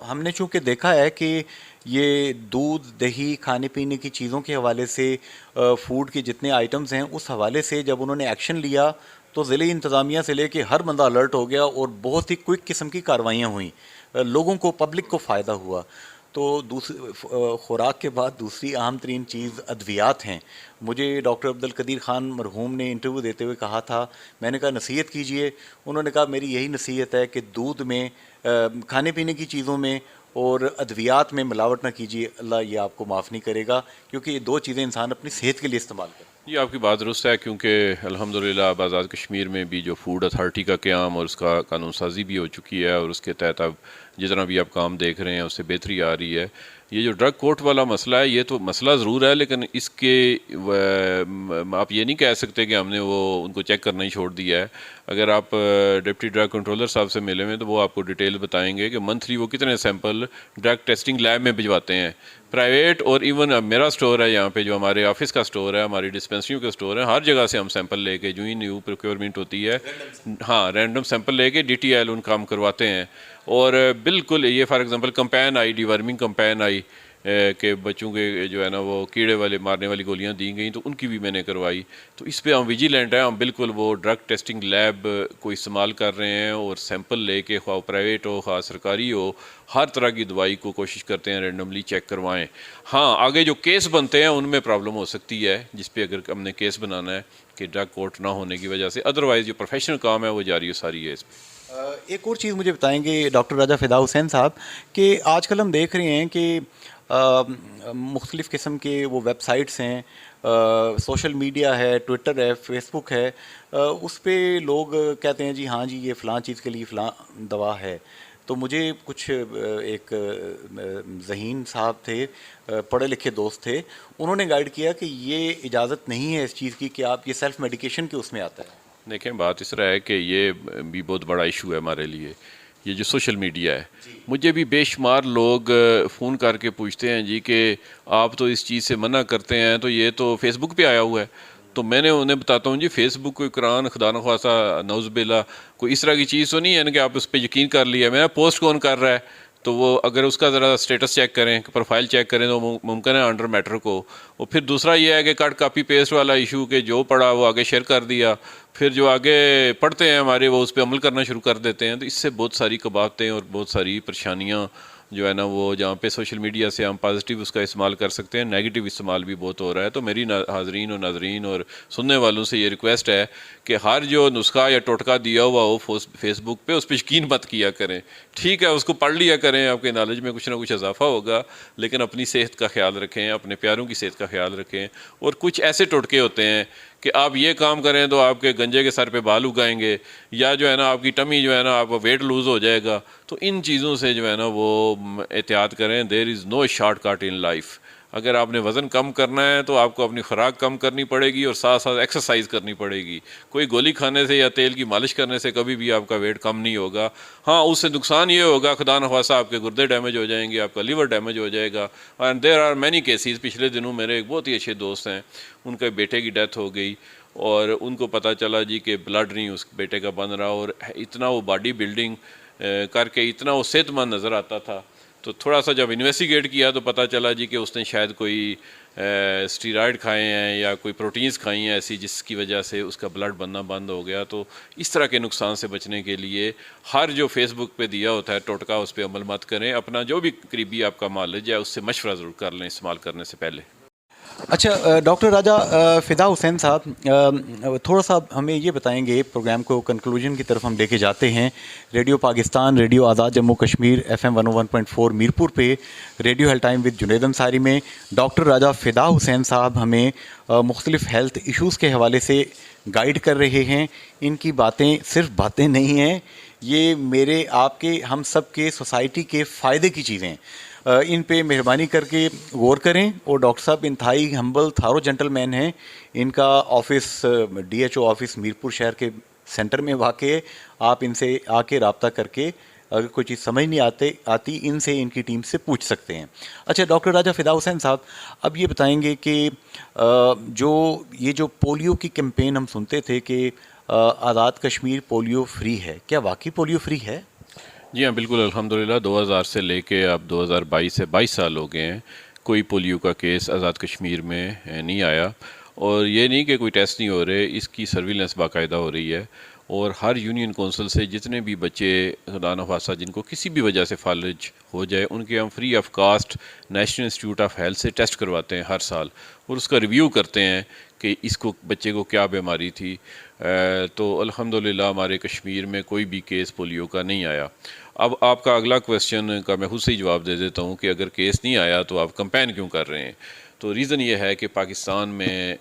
हमने चूँकि देखा है कि ये दूध दही खाने पीने की चीज़ों के हवाले से फूड के जितने आइटम्स हैं उस हवाले से जब उन्होंने एक्शन लिया तो ज़िले इंतज़ामिया से लेके हर बंदा अलर्ट हो गया और बहुत ही क्विक किस्म की कार्रवाइयाँ हुई, लोगों को पब्लिक को फ़ायदा हुआ। तो दूसरी खुराक के बाद दूसरी अहम तरीन चीज़ अद्वियात हैं। मुझे डॉक्टर अब्दुल कदीर ख़ान मरहूम ने इंटरव्यू देते हुए कहा था, मैंने कहा नसीहत कीजिए, उन्होंने कहा मेरी यही नसीहत है कि दूध में खाने पीने की चीज़ों में और अद्वियात में मिलावट ना कीजिए, अल्लाह ये आपको माफ़ नहीं करेगा, क्योंकि ये दो चीज़ें इंसान अपनी सेहत के लिए इस्तेमाल करे। ये आपकी बात दुरुस्त है, क्योंकि अल्हम्दुलिल्लाह अब आज़ाद कश्मीर में भी जो फूड अथॉरिटी का क़याम और उसका कानून साजी भी हो चुकी है, और उसके तहत अब जितना भी आप काम देख रहे हैं उससे बेहतरी आ रही है। ये जो ड्रग कोर्ट वाला मसला है, ये तो मसला ज़रूर है, लेकिन इसके आप ये नहीं कह सकते कि हमने वो उनको चेक करना ही छोड़ दिया है। अगर आप डिप्टी ड्रग कंट्रोलर साहब से मिले हुए तो वो आपको डिटेल बताएंगे कि मंथली वो कितने सैंपल ड्रग टेस्टिंग लैब में भिजवाते हैं, प्राइवेट और इवन मेरा स्टोर है यहाँ पे, जो हमारे ऑफिस का स्टोर है, हमारी डिस्पेंसरियों का स्टोर है, हर जगह से हम सैंपल लेके जो ही न्यू प्रोक्योरमेंट होती है, हाँ, रैंडम सैंपल लेके DTL उन काम करवाते हैं। और बिल्कुल ये फॉर एग्जांपल कंपेन आई, डिवर्मिंग कंपेन आई के बच्चों के जो है ना वो कीड़े वाले मारने वाली गोलियां दी गई, तो उनकी भी मैंने करवाई। तो इस पे हम विजिलेंट हैं, हम बिल्कुल वो ड्रग टेस्टिंग लैब को इस्तेमाल कर रहे हैं और सैंपल लेके, खा प्राइवेट हो खा सरकारी हो, हर तरह की दवाई को कोशिश करते हैं रेंडमली चेक करवाएं। हाँ, आगे जो केस बनते हैं उनमें प्रॉब्लम हो सकती है, जिस पे अगर हमने केस बनाना है कि ड्रग कोर्ट ना होने की वजह से, अदरवाइज़ जो प्रोफेशनल काम है वो जारी है सारी है इस पर। एक और चीज़ मुझे बताएंगे डॉक्टर राजा फ़िदा हुसैन साहब कि आजकल हम देख रहे हैं कि मुख्तलिफ़ किस्म के वो वेबसाइट्स हैं, सोशल मीडिया है, ट्विटर है, फेसबुक है, उस पे लोग कहते हैं जी हाँ जी ये फ़लाँ चीज़ के लिए फ़लाँ दवा है। तो मुझे कुछ एक ज़हीन साहब थे, पढ़े लिखे दोस्त थे, उन्होंने गाइड किया कि ये इजाज़त नहीं है इस चीज़ की कि आप ये सेल्फ़ मेडिकेशन के उसमें आता है। देखें, बात इस तरह है कि ये भी बहुत बड़ा इशू है हमारे लिए, ये जो सोशल मीडिया है। मुझे भी बेशुमार लोग फ़ोन करके पूछते हैं जी कि आप तो इस चीज़ से मना करते हैं, तो ये तो फेसबुक पे आया हुआ है। तो मैंने उन्हें बताता हूँ जी, फेसबुक कोई कुरान खुदा न खासा नौज़ुबिल्ला कोई इस तरह की चीज़ तो नहीं है ना कि आप उस पर यकीन कर लिया। मेरा पोस्ट कौन कर रहा है, तो वो अगर उसका ज़रा स्टेटस चेक करें, प्रोफाइल चेक करें, तो मुमकिन है अंडर मैटर को। और फिर दूसरा ये है कि कट कॉपी पेस्ट वाला इशू, कि जो पढ़ा वो आगे शेयर कर दिया, फिर जो आगे पढ़ते हैं हमारे वो उस पर अमल करना शुरू कर देते हैं। तो इससे बहुत सारी कबाहतें और बहुत सारी परेशानियाँ जो है ना वो, जहाँ पे सोशल मीडिया से हम पॉजिटिव उसका इस्तेमाल कर सकते हैं, नेगेटिव इस्तेमाल भी बहुत हो रहा है। तो मेरी हाज़रीन और नाज़रीन और सुनने वालों से ये रिक्वेस्ट है कि हर जो नुस्खा या टोटका दिया हुआ हो फेसबुक पे, उस पर यकीन मत किया करें। ठीक है, उसको पढ़ लिया करें, आपके नॉलेज में कुछ ना कुछ इजाफा होगा, लेकिन अपनी सेहत का ख्याल रखें, अपने प्यारों की सेहत का ख्याल रखें। और कुछ ऐसे टोटके होते हैं कि आप ये काम करें तो आपके गंजे के सर पे बाल उगाएंगे, या जो है ना आपकी टमी जो है ना आपका वेट लूज़ हो जाएगा। तो इन चीज़ों से जो है ना वो एहतियात करें। There is no shortcut in life. अगर आपने वज़न कम करना है तो आपको अपनी खुराक कम करनी पड़ेगी और साथ साथ एक्सरसाइज करनी पड़ेगी। कोई गोली खाने से या तेल की मालिश करने से कभी भी आपका वेट कम नहीं होगा। हाँ, उससे नुकसान ये होगा खुदा न खासा आपके गुर्दे डैमेज हो जाएंगे, आपका लीवर डैमेज हो जाएगा। And there are many cases. पिछले दिनों मेरे एक बहुत ही अच्छे दोस्त हैं, उनके बेटे की डेथ हो गई और उनको पता चला जी कि ब्लड नहीं उस बेटे का बन रहा, और इतना वो बॉडी बिल्डिंग करके इतना वो सेहतमंद नज़र आता था। तो थोड़ा सा जब इन्वेस्टिगेट किया तो पता चला जी कि उसने शायद कोई स्टीरॉयड खाए हैं या कोई प्रोटीन्स खाई हैं ऐसी जिसकी वजह से उसका ब्लड बनना बंद हो गया। तो इस तरह के नुकसान से बचने के लिए हर जो फेसबुक पे दिया होता है टोटका उस पर अमल मत करें। अपना जो भी करीबी आपका मालिज है उससे मशवरा ज़रूर कर लें इस्तेमाल करने से पहले। अच्छा, डॉक्टर राजा फ़िदा हुसैन साहब, थोड़ा सा हमें ये बताएंगे, प्रोग्राम को कंक्लूजन की तरफ हम लेके जाते हैं। रेडियो पाकिस्तान, रेडियो आज़ाद जम्मू कश्मीर, FM 101.4 मीरपुर पे radio health time with Junaid Ansari में डॉक्टर राजा फ़िदा हुसैन साहब हमें मुख्तलिफ़ हेल्थ इश्यूज़ के हवाले से गाइड कर रहे हैं। इनकी बातें सिर्फ बातें नहीं हैं, ये मेरे आपके हम सब के सोसाइटी के फ़ायदे की चीज़ें हैं। इन पे मेहरबानी करके गौर करें। और डॉक्टर साहब इंतहाई हम्बल थारो जेंटलमैन हैं। इनका ऑफिस DHO ऑफिस मीरपुर शहर के सेंटर में वाक़ है। आप इनसे आके रब्ता करके अगर कोई चीज़ समझ नहीं आती इनसे, इनकी टीम से पूछ सकते हैं। अच्छा डॉक्टर राजा फ़िदा हुसैन साहब, अब ये बताएंगे कि जो पोलियो की कैंपेन हम सुनते थे कि आज़ाद कश्मीर पोलियो फ्री है, क्या वाकई पोलियो फ्री है? जी हाँ, बिल्कुल अल्हम्दुलिल्लाह 2000 से लेके अब 2022 से 22 साल हो गए हैं, कोई पोलियो का केस आज़ाद कश्मीर में नहीं आया। और ये नहीं कि कोई टेस्ट नहीं हो रहे, इसकी सर्विलेंस बाकायदा हो रही है। और हर यूनियन कौंसिल से जितने भी बच्चे खुदा न खास्ता जिनको किसी भी वजह से फालिज हो जाए, उनके हम free of cost National Institute of Health से टेस्ट करवाते हैं हर साल, और उसका रिव्यू करते हैं कि इसको बच्चे को क्या बीमारी थी। तो अल्हम्दुलिल्लाह हमारे कश्मीर में कोई भी केस पोलियो का नहीं आया। अब आपका अगला क्वेश्चन का मैं खुद से ही जवाब दे देता हूँ कि अगर केस नहीं आया तो आप कंपेन क्यों कर रहे हैं। तो रीज़न ये है कि पाकिस्तान में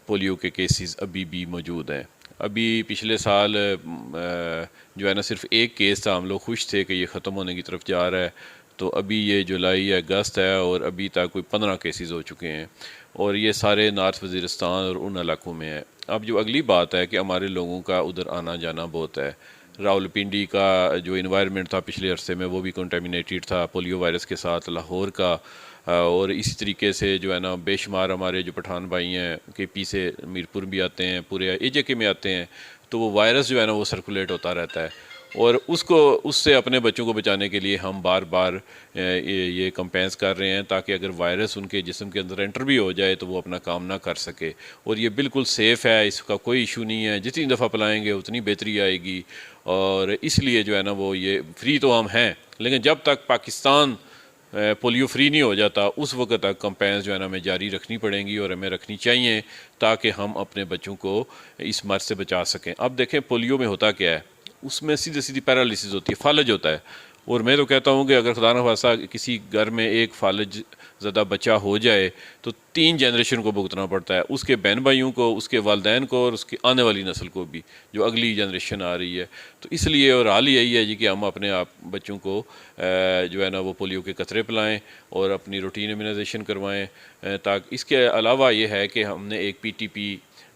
पोलियो के केसेस अभी भी मौजूद हैं। अभी पिछले साल जो है ना सिर्फ एक केस था, हम लोग खुश थे कि ये ख़त्म होने की तरफ जा रहा है। तो अभी ये जुलाई या अगस्त है और अभी तक कोई 15 केसेस हो चुके हैं, और ये सारे नॉर्थ वज़ीरिस्तान और उन इलाकों में है। अब जो अगली बात है कि हमारे लोगों का उधर आना जाना बहुत है। रावलपिंडी का जो इन्वायरमेंट था पिछले अरसे में वो भी कंटेमिनेटेड था पोलियो वायरस के साथ, लाहौर का, और इसी तरीके से जो है ना बेशुमार हमारे जो पठान भाई हैं KP से मीरपुर भी आते हैं, पूरे AJK में आते हैं। तो वो वायरस जो है ना वो सर्कुलेट होता रहता है, और उससे अपने बच्चों को बचाने के लिए हम बार बार ये कंपेन्स कर रहे हैं ताकि अगर वायरस उनके जिस्म के अंदर एंटर भी हो जाए तो वो अपना काम ना कर सके। और ये बिल्कुल सेफ़ है, इसका कोई इशू नहीं है, जितनी दफ़ा पिलाएंगे उतनी बेहतरी आएगी। और इसलिए जो है ना वो ये फ्री तो हम हैं, लेकिन जब तक पाकिस्तान पोलियो फ्री नहीं हो जाता उस वक्त तक कंपेन्स जो है ना हमें जारी रखनी पड़ेंगी, और हमें रखनी चाहिए ताकि हम अपने बच्चों को इस मर्ज से बचा सकें। अब देखें पोलियो में होता क्या है, उसमें सीधी सीधी पैरालिसिस होती है, फालज होता है। और मैं तो कहता हूँ कि अगर खुदा न खास्ता किसी घर में एक फालज ज़्यादा बच्चा हो जाए तो 3 जनरेशन को भुगतना पड़ता है, उसके बहन भाइयों को, उसके वालदैन को, और उसकी आने वाली नस्ल को भी, जो अगली जनरेशन आ रही है। तो इसलिए और हाल यही है जी कि हम अपने आप बच्चों को जो है ना वो पोलियो के कतरे पिलाएं और अपनी रूटीन इम्यूनाइजेशन करवाएं। ताकि इसके अलावा ये है कि हमने एक PTP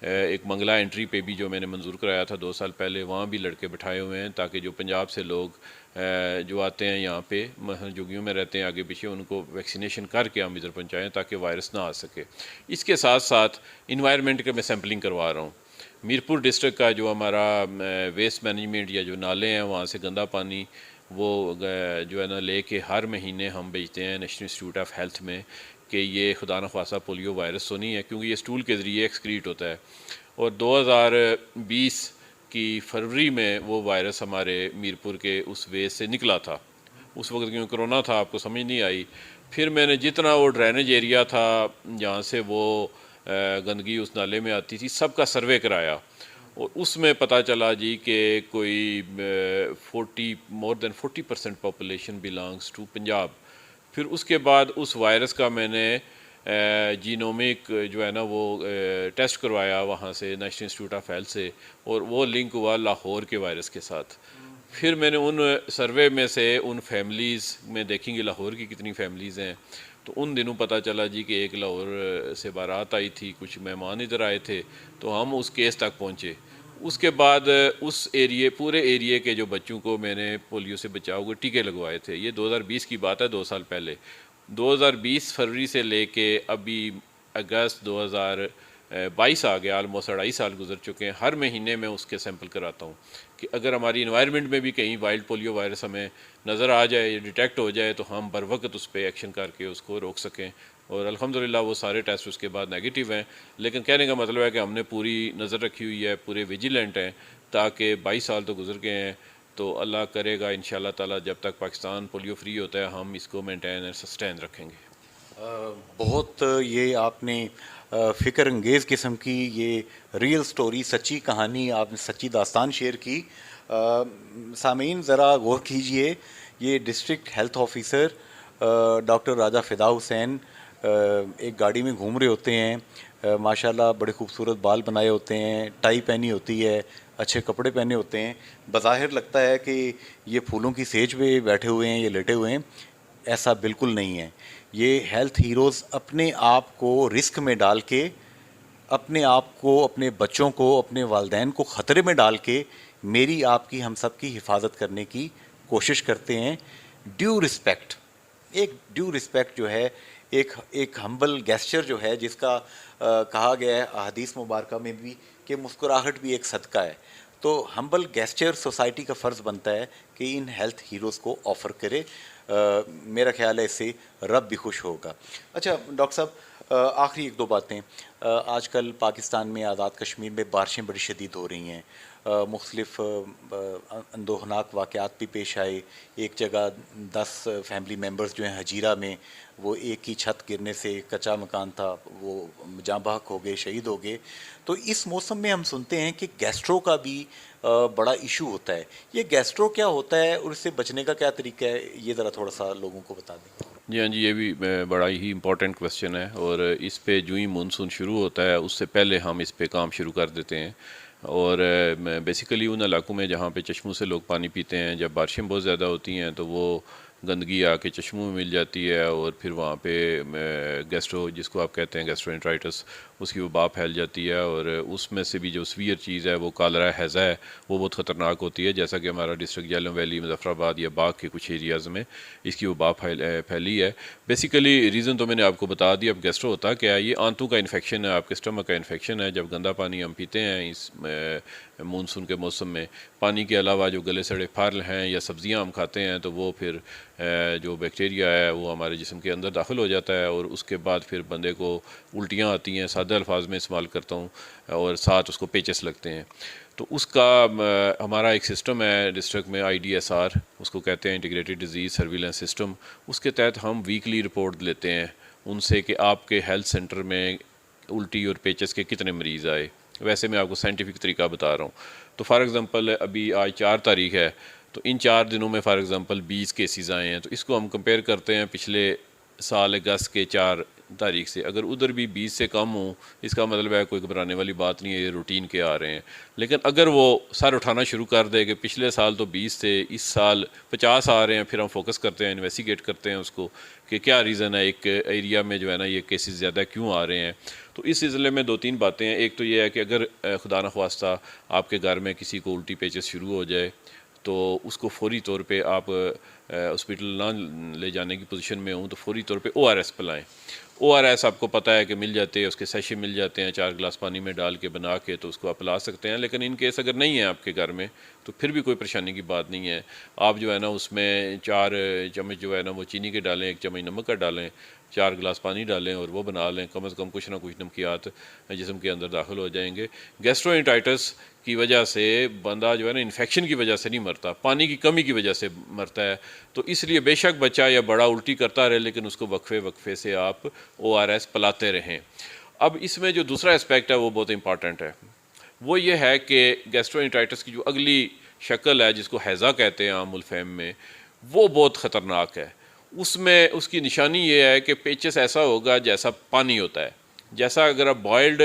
एक मंगला एंट्री पे भी जो मैंने मंजूर कराया था 2 साल पहले, वहाँ भी लड़के बिठाए हुए हैं ताकि जो पंजाब से लोग जो आते हैं यहाँ पे जोगियों में रहते हैं आगे पीछे, उनको वैक्सीनेशन करके हम इधर पहुँचाएँ ताकि वायरस ना आ सके। इसके साथ साथ इन्वायरमेंट के मैं सैम्पलिंग करवा रहा हूँ। मीरपुर डिस्ट्रिक्ट का जो हमारा वेस्ट मैनेजमेंट या जो नाले हैं वहाँ से गंदा पानी वो जो है ना लेके हर महीने हम भेजते हैं नेशनल इंस्टीट्यूट ऑफ हेल्थ में कि ये खुदा न खास्ता पोलियो वायरस तो नहीं है, क्योंकि ये स्टूल के ज़रिए एक्सक्रीट होता है। और 2020 की फरवरी में वो वायरस हमारे मीरपुर के उस वेस्ट से निकला था। उस वक्त क्योंकि कोरोना था, आपको समझ नहीं आई। फिर मैंने जितना वो ड्रेनेज एरिया था जहाँ से वो गंदगी उस नाले में आती थी, सबका सर्वे कराया, और उसमें पता चला जी कि कोई 40% पॉपुलेशन बिलोंग्स टू पंजाब। फिर उसके बाद उस वायरस का मैंने जीनोमिक जो है ना वो टेस्ट करवाया वहाँ से नेशनल इंस्टीट्यूट ऑफ हेल्थ से, और वो लिंक हुआ लाहौर के वायरस के साथ। फिर मैंने उन सर्वे में से उन फैमिलीज़ में देखेंगे लाहौर की कितनी फैमिलीज़ हैं, तो उन दिनों पता चला जी कि एक लाहौर से बारात आई थी, कुछ मेहमान इधर आए थे, तो हम उस केस तक पहुँचे। उसके बाद उस पूरे एरिए के जो बच्चों को मैंने पोलियो से बचाव के टीके लगवाए थे। ये 2020 की बात है, 2 साल पहले। 2020 फरवरी से लेके अभी अगस्त 2022 आ गया, ऑलमोस्ट 2.5 साल गुजर चुके हैं। हर महीने मैं उसके सैंपल कराता हूँ कि अगर हमारी इन्वायरमेंट में भी कहीं वाइल्ड पोलियो वायरस हमें नज़र आ जाए या डिटेक्ट हो जाए तो हम बर वक्त उस पर एक्शन करके उसको रोक सकें, और अल्हम्दुलिल्लाह वो सारे टेस्ट उसके बाद नेगेटिव हैं। लेकिन कहने का मतलब है कि हमने पूरी नज़र रखी हुई है, पूरे विजिलेंट हैं, ताकि 22 साल तो गुजर गए हैं, तो अल्लाह करेगा इंशाअल्लाह ताला जब तक पाकिस्तान पोलियो फ्री होता है हम इसको मेंटेन और सस्टेन रखेंगे। बहुत ये आपने फ़िक्र अंगेज़ किस्म की ये रियल स्टोरी, सच्ची कहानी, आपने सच्ची दास्तान शेयर की। सामीन ज़रा गौर कीजिए, ये डिस्ट्रिक्ट हेल्थ ऑफिसर डॉक्टर राजा फ़िदा हुसैन एक गाड़ी में घूम रहे होते हैं। माशाल्लाह बड़े खूबसूरत बाल बनाए होते हैं, टाई पहनी होती है, अच्छे कपड़े पहने होते हैं। बज़ाहिर लगता है कि ये फूलों की सेज पे बैठे हुए हैं, ये लेटे हुए हैं। ऐसा बिल्कुल नहीं है। ये हेल्थ हीरोज़ अपने आप को रिस्क में डाल के, अपने आप को, अपने बच्चों को, अपने वालदैन को ख़तरे में डाल के मेरी, आपकी, हम सब की हिफाजत करने की कोशिश करते हैं। ड्यू रिस्पेक्ट, एक ड्यू रिस्पेक्ट जो है, एक हम्बल गेस्चर जो है, जिसका कहा गया है अहादीस मुबारका में भी कि मुस्कुराहट भी एक सदका है। तो हम्बल गेस्चर सोसाइटी का फ़र्ज़ बनता है कि इन हेल्थ हीरोज़ को ऑफ़र करे। मेरा ख्याल है इससे रब भी खुश होगा। अच्छा डॉक्टर साहब, आखिरी एक दो बातें। आजकल पाकिस्तान में, आज़ाद कश्मीर में बारिशें बड़ी शदीद हो रही हैं। मुख्तलिफ़ अंदोहनाक वाक़यात भी पेश आए। एक जगह 10 फैमिली मेम्बर्स जो हैं हजीरा में, वो एक ही छत गिरने से, कच्चा मकान था, वो जाँ बहक हो गए, शहीद हो गए। तो इस मौसम में हम सुनते हैं कि गैस्ट्रो का भी बड़ा इशू होता है। ये गैस्ट्रो क्या होता है और इससे बचने का क्या तरीका है, ये ज़रा थोड़ा सा लोगों को बता दें। जी हाँ जी, ये भी बड़ा ही इम्पोर्टेंट क्वेश्चन है, और इस पे जो ही मानसून शुरू होता है उससे पहले हम इस पे काम शुरू कर देते हैं। और बेसिकली उन इलाकों में जहाँ पे चश्मों से लोग पानी पीते हैं, जब बारिशें बहुत ज़्यादा होती हैं तो वो गंदगी आके चश्मों में मिल जाती है, और फिर वहाँ पे गैस्ट्रो, जिसको आप कहते हैं गैस्ट्रोएंटराइटिस, उसकी वबा फैल जाती है। और उसमें से भी जो सीवियर चीज़ है वो कालरा हैज़ा है, वो बहुत ख़तरनाक होती है। जैसा कि हमारा डिस्ट्रिक्ट झेलम वैली, मुजफ्फराबाद या बाग के कुछ एरियाज़ में इसकी वबा फैली है। बेसिकली रीज़न तो मैंने आपको बता दिया। अब गैस्ट्रो होता क्या है? ये आंतों का इन्फेक्शन है, आपके स्टमक का इन्फेक्शन है। जब गंदा पानी हम पीते हैं इस मानसून के मौसम में, पानी के अलावा जो गले सड़े फल हैं या सब्ज़ियाँ हम खाते हैं, तो वो फिर जो बैक्टीरिया है वो हमारे जिस्म के अंदर दाखिल हो जाता है, और उसके बाद फिर बंदे को उल्टियाँ आती हैं, सादे अल्फाज में इस्तेमाल करता हूँ, और साथ उसको पेचेस लगते हैं। तो उसका हमारा एक सिस्टम है डिस्ट्रिक्ट में, IDSR उसको कहते हैं, इंटीग्रेटेड डिजीज़ सर्विलेंस सिस्टम। उसके तहत हम वीकली रिपोर्ट लेते हैं उनसे कि आपके हेल्थ सेंटर में उल्टी और पेचेस के कितने मरीज़ आए। वैसे मैं आपको साइंटिफिक तरीका बता रहा हूँ। तो फॉर एग्ज़ाम्पल अभी आज 4 तारीख है, तो इन 4 दिनों में फॉर एग्ज़ाम्पल 20 केसेस आए हैं, तो इसको हम कंपेयर करते हैं पिछले साल अगस्त के 4 तारीख से। अगर उधर भी 20 से कम हो, इसका मतलब है कोई घबराने वाली बात नहीं है, ये रूटीन के आ रहे हैं। लेकिन अगर वो सर उठाना शुरू कर दे कि पिछले साल तो 20 थे, इस साल 50 आ रहे हैं, फिर हम फोकस करते हैं, इन्वेस्टिगेट करते हैं उसको कि क्या रीज़न है, एक एरिया में जो है ना ये केसेस ज़्यादा क्यों आ रहे हैं। तो इस सिलसिले में 2-3 बातें हैं। एक तो ये है कि अगर खुदा न ख्वास्ता आपके घर में किसी को उल्टी पेचेस शुरू हो जाए, तो उसको फौरी तौर पे आप हॉस्पिटल ना ले जाने की पोजीशन में हूँ तो फौरी तौर पे ORS पिलाएं। ORS आपको पता है कि मिल जाते हैं, उसके सैशे मिल जाते हैं, 4 गिलास पानी में डाल के बना के, तो उसको आप पिला सकते हैं। लेकिन इन केस अगर नहीं है आपके घर में, तो फिर भी कोई परेशानी की बात नहीं है। आप जो है ना उसमें 4 चम्मच जो है ना वो चीनी के डालें, 1 चम्मच नमक का डालें, 4 गिलास पानी डालें और वो बना लें। कम से कम कुछ ना कुछ नमकियात जिस्म के अंदर दाखिल हो जाएंगे। गैस्ट्रोएंटराइटिस की वजह से बंदा जो है ना इन्फेक्शन की वजह से नहीं मरता, पानी की कमी की वजह से मरता है। तो इसलिए बेशक बच्चा या बड़ा उल्टी करता रहे, लेकिन उसको वक्फे वक्फे से आप ORS पिलाते रहें। अब इसमें जो दूसरा एस्पेक्ट है वो बहुत इंपॉर्टेंट है। वो ये है कि गैस्ट्रोएंटराइटिस की जो अगली शक्ल है, जिसको हैज़ा कहते हैं आमुल फ़हम में, वो बहुत ख़तरनाक है। उसमें उसकी निशानी ये है कि पेचेस ऐसा होगा जैसा पानी होता है। जैसा अगर आप बॉयल्ड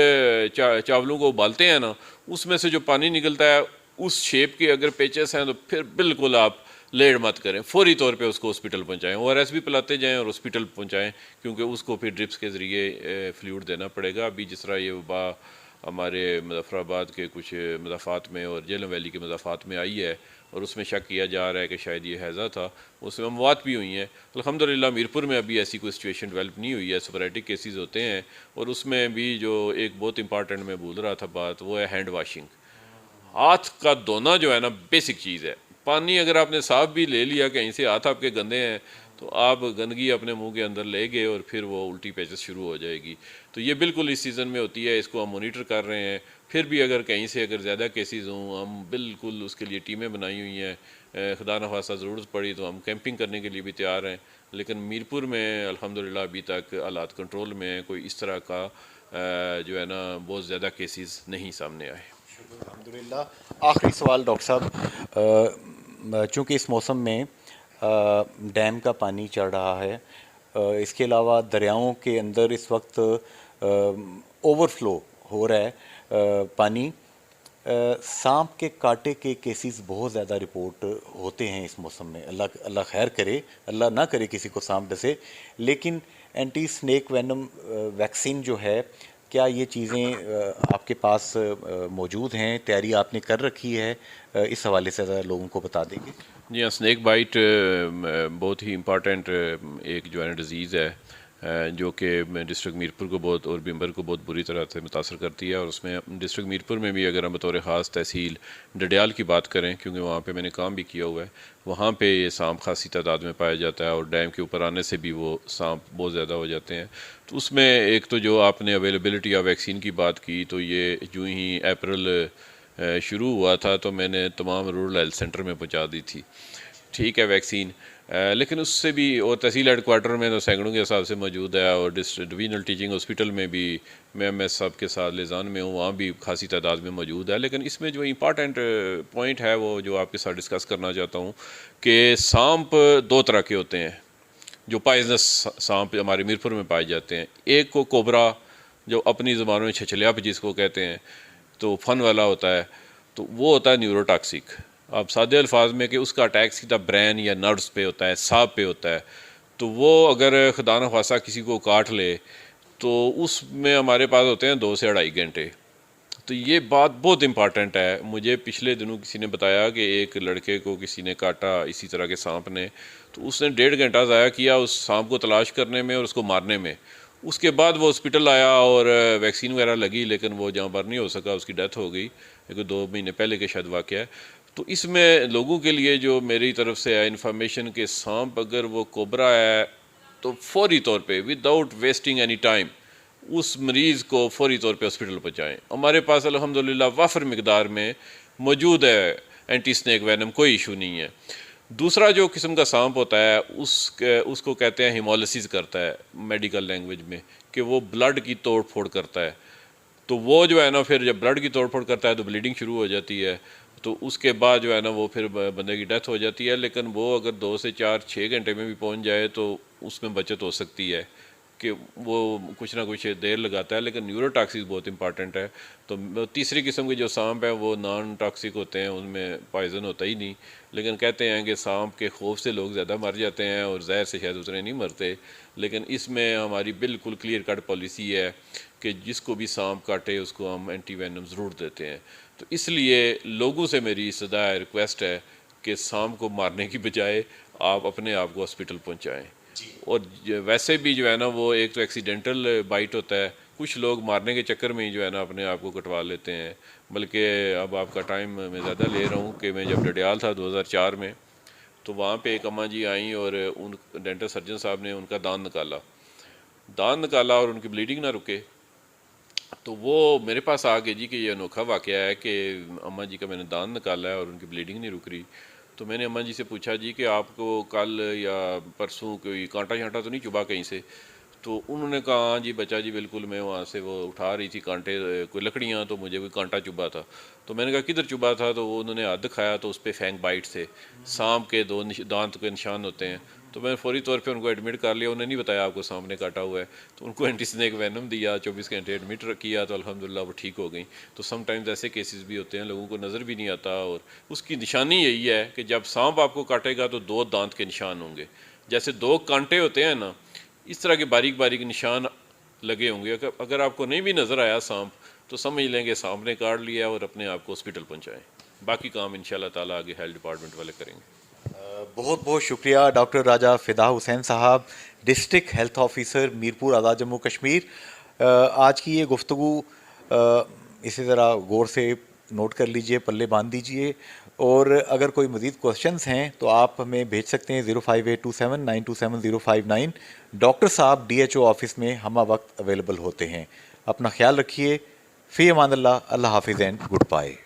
चावलों को उबालते हैं ना, उसमें से जो पानी निकलता है उस शेप के अगर पेचेस हैं, तो फिर बिल्कुल आप लेट मत करें, फौरी तौर पे उसको हॉस्पिटल पहुंचाएं। ORS भी पिलाते जाएं और हॉस्पिटल पहुंचाएं, क्योंकि उसको फिर ड्रिप्स के ज़रिए फ्लूइड देना पड़ेगा। अभी जिस तरह ये वबा हमारे मुजफ्फराबाद के कुछ मज़ाफ़ात में और झेलम वैली के मज़ाफ़ात में आई है, और उसमें शक किया जा रहा है कि शायद ये हैज़ा था, उसमें अमवात भी हुई हैं। अल्हम्दुलिल्लाह मीरपुर में अभी ऐसी कोई सिचुएशन डेवलप नहीं हुई है। स्पोरेडिक केसेस होते हैं, और उसमें भी जो एक बहुत इंपॉर्टेंट मैं भूल रहा था बात, वो है हैंड वाशिंग। हाथ का धोना जो है ना बेसिक चीज़ है। पानी अगर आपने साफ भी ले लिया, कहीं से हाथ आपके गंदे हैं, तो आप गंदगी अपने मुंह के अंदर ले गए और फिर वो उल्टी पेचस शुरू हो जाएगी। तो ये बिल्कुल इस सीज़न में होती है, इसको हम मोनीटर कर रहे हैं। फिर भी अगर कहीं से अगर ज़्यादा केसेस हों, हम बिल्कुल उसके लिए टीमें बनाई हुई हैं। खुदा न खास्ता ज़रूरत पड़ी तो हम कैंपिंग करने के लिए भी तैयार हैं। लेकिन मीरपुर में अल्हम्दुलिल्लाह अभी तक हालात कंट्रोल में हैं, कोई इस तरह का जो है ना बहुत ज़्यादा केसेस नहीं सामने आए। अल्हम्दुलिल्लाह। आखिरी सवाल डॉक्टर साहब, चूँकि इस मौसम में डैम का पानी चढ़ रहा है, इसके अलावा दरियाओं के अंदर इस वक्त ओवरफ्लो हो रहा है पानी, सांप के काटे के केसेस बहुत ज़्यादा रिपोर्ट होते हैं इस मौसम में। अल्लाह अल्लाह खैर करे, अल्लाह ना करे किसी को सांप डसे। लेकिन एंटी स्नेक वेनम वैक्सीन जो है, क्या ये चीज़ें आपके पास मौजूद हैं, तैयारी आपने कर रखी है? इस हवाले से ज़रा लोगों को बता देंगे। जी हाँ, स्नेक बाइट बहुत ही इम्पॉर्टेंट एक जो है ना डिज़ीज़ है, जो कि डिस्ट्रिक्ट मीरपुर को बहुत और बिम्बर को बहुत बुरी तरह से मुतासर करती है। और उसमें डिस्ट्रिक्ट मीरपुर में भी अगर हम बतौर ख़ास तहसील डडियाल की बात करें, क्योंकि वहाँ पे मैंने काम भी किया हुआ है, वहाँ पे ये सांप खासी तादाद में पाया जाता है और डैम के ऊपर आने से भी वो सांप बहुत ज़्यादा हो जाते हैं। तो उसमें एक तो जो आपने अवेलेबिलिटी ऑफ वैक्सीन की बात की, तो ये यूँ ही अप्रैल शुरू हुआ था तो मैंने तमाम रूरल हेल्थ सेंटर में पहुंचा दी थी, ठीक है, वैक्सीन। लेकिन उससे भी, और तहसील हेडक्वार्टर में तो सैकड़ों के हिसाब से मौजूद है, और डिवीजनल टीचिंग हॉस्पिटल में भी मैं सब के साथ लिजान में हूँ, वहाँ भी खासी तादाद में मौजूद है। लेकिन इसमें जो इम्पॉर्टेंट पॉइंट है वो जो आपके साथ डिस्कस करना चाहता हूँ कि सांप दो तरह के होते हैं जो पॉइजनस सांप हमारे मीरपुर में पाए जाते हैं। एक को कोबरा, जो अपनी ज़बान में छछलियाप जिसको कहते हैं, तो फन वाला होता है, तो वो होता है न्यूरोटॉक्सिक। अब सादे अल्फाज में कि उसका अटैक सीधा ब्रेन या नर्व्स पे होता है, सांप पे होता है। तो वो अगर खुदा न खास्ता किसी को काट ले तो उसमें हमारे पास होते हैं 2 से 2.5 घंटे। तो ये बात बहुत इंपॉर्टेंट है। मुझे पिछले दिनों किसी ने बताया कि एक लड़के को किसी ने काटा इसी तरह के सांप ने, तो उसने 1.5 घंटा ज़ाया किया उस सांप को तलाश करने में और उसको मारने में। उसके बाद वो हॉस्पिटल आया और वैक्सीन वगैरह लगी, लेकिन वो जहाँ पर नहीं हो सका, उसकी डेथ हो गई। एक 2 महीने पहले के शायद वाक़या है। तो इसमें लोगों के लिए जो मेरी तरफ से है इन्फॉर्मेशन कि सांप अगर वो कोबरा है तो फौरी तौर पे विदाउट वेस्टिंग एनी टाइम उस मरीज़ को फौरी तौर पे हॉस्पिटल पहुँचाएँ। हमारे पास अल्हम्दुलिल्लाह वाफर मिकदार में मौजूद है एंटी स्नेक वैनम, कोई इशू नहीं है। दूसरा जो किस्म का सांप होता है उसको कहते हैं हिमोलिसिस करता है मेडिकल लैंग्वेज में, कि वो ब्लड की तोड़ फोड़ करता है। तो वो जो है ना, फिर जब ब्लड की तोड़ फोड़ करता है तो ब्लीडिंग शुरू हो जाती है। तो उसके बाद जो है ना वो फिर बंदे की डेथ हो जाती है। लेकिन वो अगर 2 से 4-6 घंटे में भी पहुंच जाए तो उसमें बचत हो सकती है, कि वो कुछ ना कुछ देर लगाता है। लेकिन न्यूरोटॉक्सिक बहुत इंपॉर्टेंट है। तो तीसरी किस्म के जो सांप हैं वो नॉन टॉक्सिक होते हैं, उनमें पॉइजन होता ही नहीं। लेकिन कहते हैं कि सांप के खौफ से लोग ज़्यादा मर जाते हैं और जहर से शायद उतने नहीं मरते। लेकिन इसमें हमारी बिल्कुल क्लियर कट पॉलिसी है कि जिसको भी सांप काटे उसको हम एंटी वेनम ज़रूर देते हैं। तो इसलिए लोगों से मेरी सदा रिक्वेस्ट है कि सांप को मारने की बजाय आप अपने आप को हॉस्पिटल पहुंचाएं। और वैसे भी जो है ना वो एक तो एक्सीडेंटल बाइट होता है, कुछ लोग मारने के चक्कर में ही जो है ना अपने आप को कटवा लेते हैं। बल्कि अब आपका टाइम मैं ज़्यादा ले रहा हूँ कि मैं जब डडियाल था 2004 में, तो वहाँ पे एक अम्मा जी आई और उन डेंटल सर्जन साहब ने उनका दांत निकाला और उनकी ब्लीडिंग ना रुके। तो वो मेरे पास आ गए जी कि ये अनोखा वाक़या है कि अम्मा जी का मैंने दांत निकाला है और उनकी ब्लीडिंग नहीं रुक रही। तो मैंने अम्मा जी से पूछा जी कि आपको कल या परसों कोई कांटा शांटा तो नहीं चुभा कहीं से? तो उन्होंने कहा हाँ जी बच्चा जी बिल्कुल, मैं वहाँ से वो उठा रही थी कांटे, कोई लकड़ियाँ, तो मुझे कोई कांटा चुभा था। तो मैंने कहा किधर चुभा था? तो वो उन्होंने हाथ दिखाया तो उस पर फैंग बाइट से सांप के 2 दांत के निशान होते हैं। तो मैंने फौरी तौर पे उनको एडमिट कर लिया। उन्हें नहीं बताया आपको सांप ने काटा हुआ है। तो उनको एंटी स्नेक वेनम दिया, 24 घंटे एडमिट किया, तो अल्हम्दुलिल्लाह वो ठीक हो गई। तो समटाइम्स ऐसे केसेस भी होते हैं, लोगों को नज़र भी नहीं आता। और उसकी निशानी यही है कि जब सांप आपको काटेगा तो 2 दांत के निशान होंगे, जैसे 2 कांटे होते हैं ना, इस तरह के बारीक बारीक निशान लगे होंगे। अगर आपको नहीं भी नज़र आया सांप तो समझ लेंगे सांप ने काट लिया और अपने आप को हॉस्पिटल पहुँचाएँ। बाकी काम इंशाल्लाह ताला आगे हेल्थ डिपार्टमेंट वाले करेंगे। बहुत बहुत शुक्रिया डॉक्टर राजा फ़िदा हुसैन साहब, डिस्ट्रिक्ट हेल्थ ऑफिसर मीरपुर आज़ाद जम्मू कश्मीर। आज की ये गुफ्तगू इसी तरह गौर से नोट कर लीजिए, पल्ले बांध दीजिए और अगर कोई मज़ीद क्वेश्चंस हैं तो आप हमें भेज सकते हैं 058279270059। डॉक्टर साहब DHO ऑफिस में हम वक्त अवेलेबल होते हैं। अपना ख्याल रखिए। फ़ी अमान अल्लाह, अल्लाह हाफिज़ एंड गुड बाय।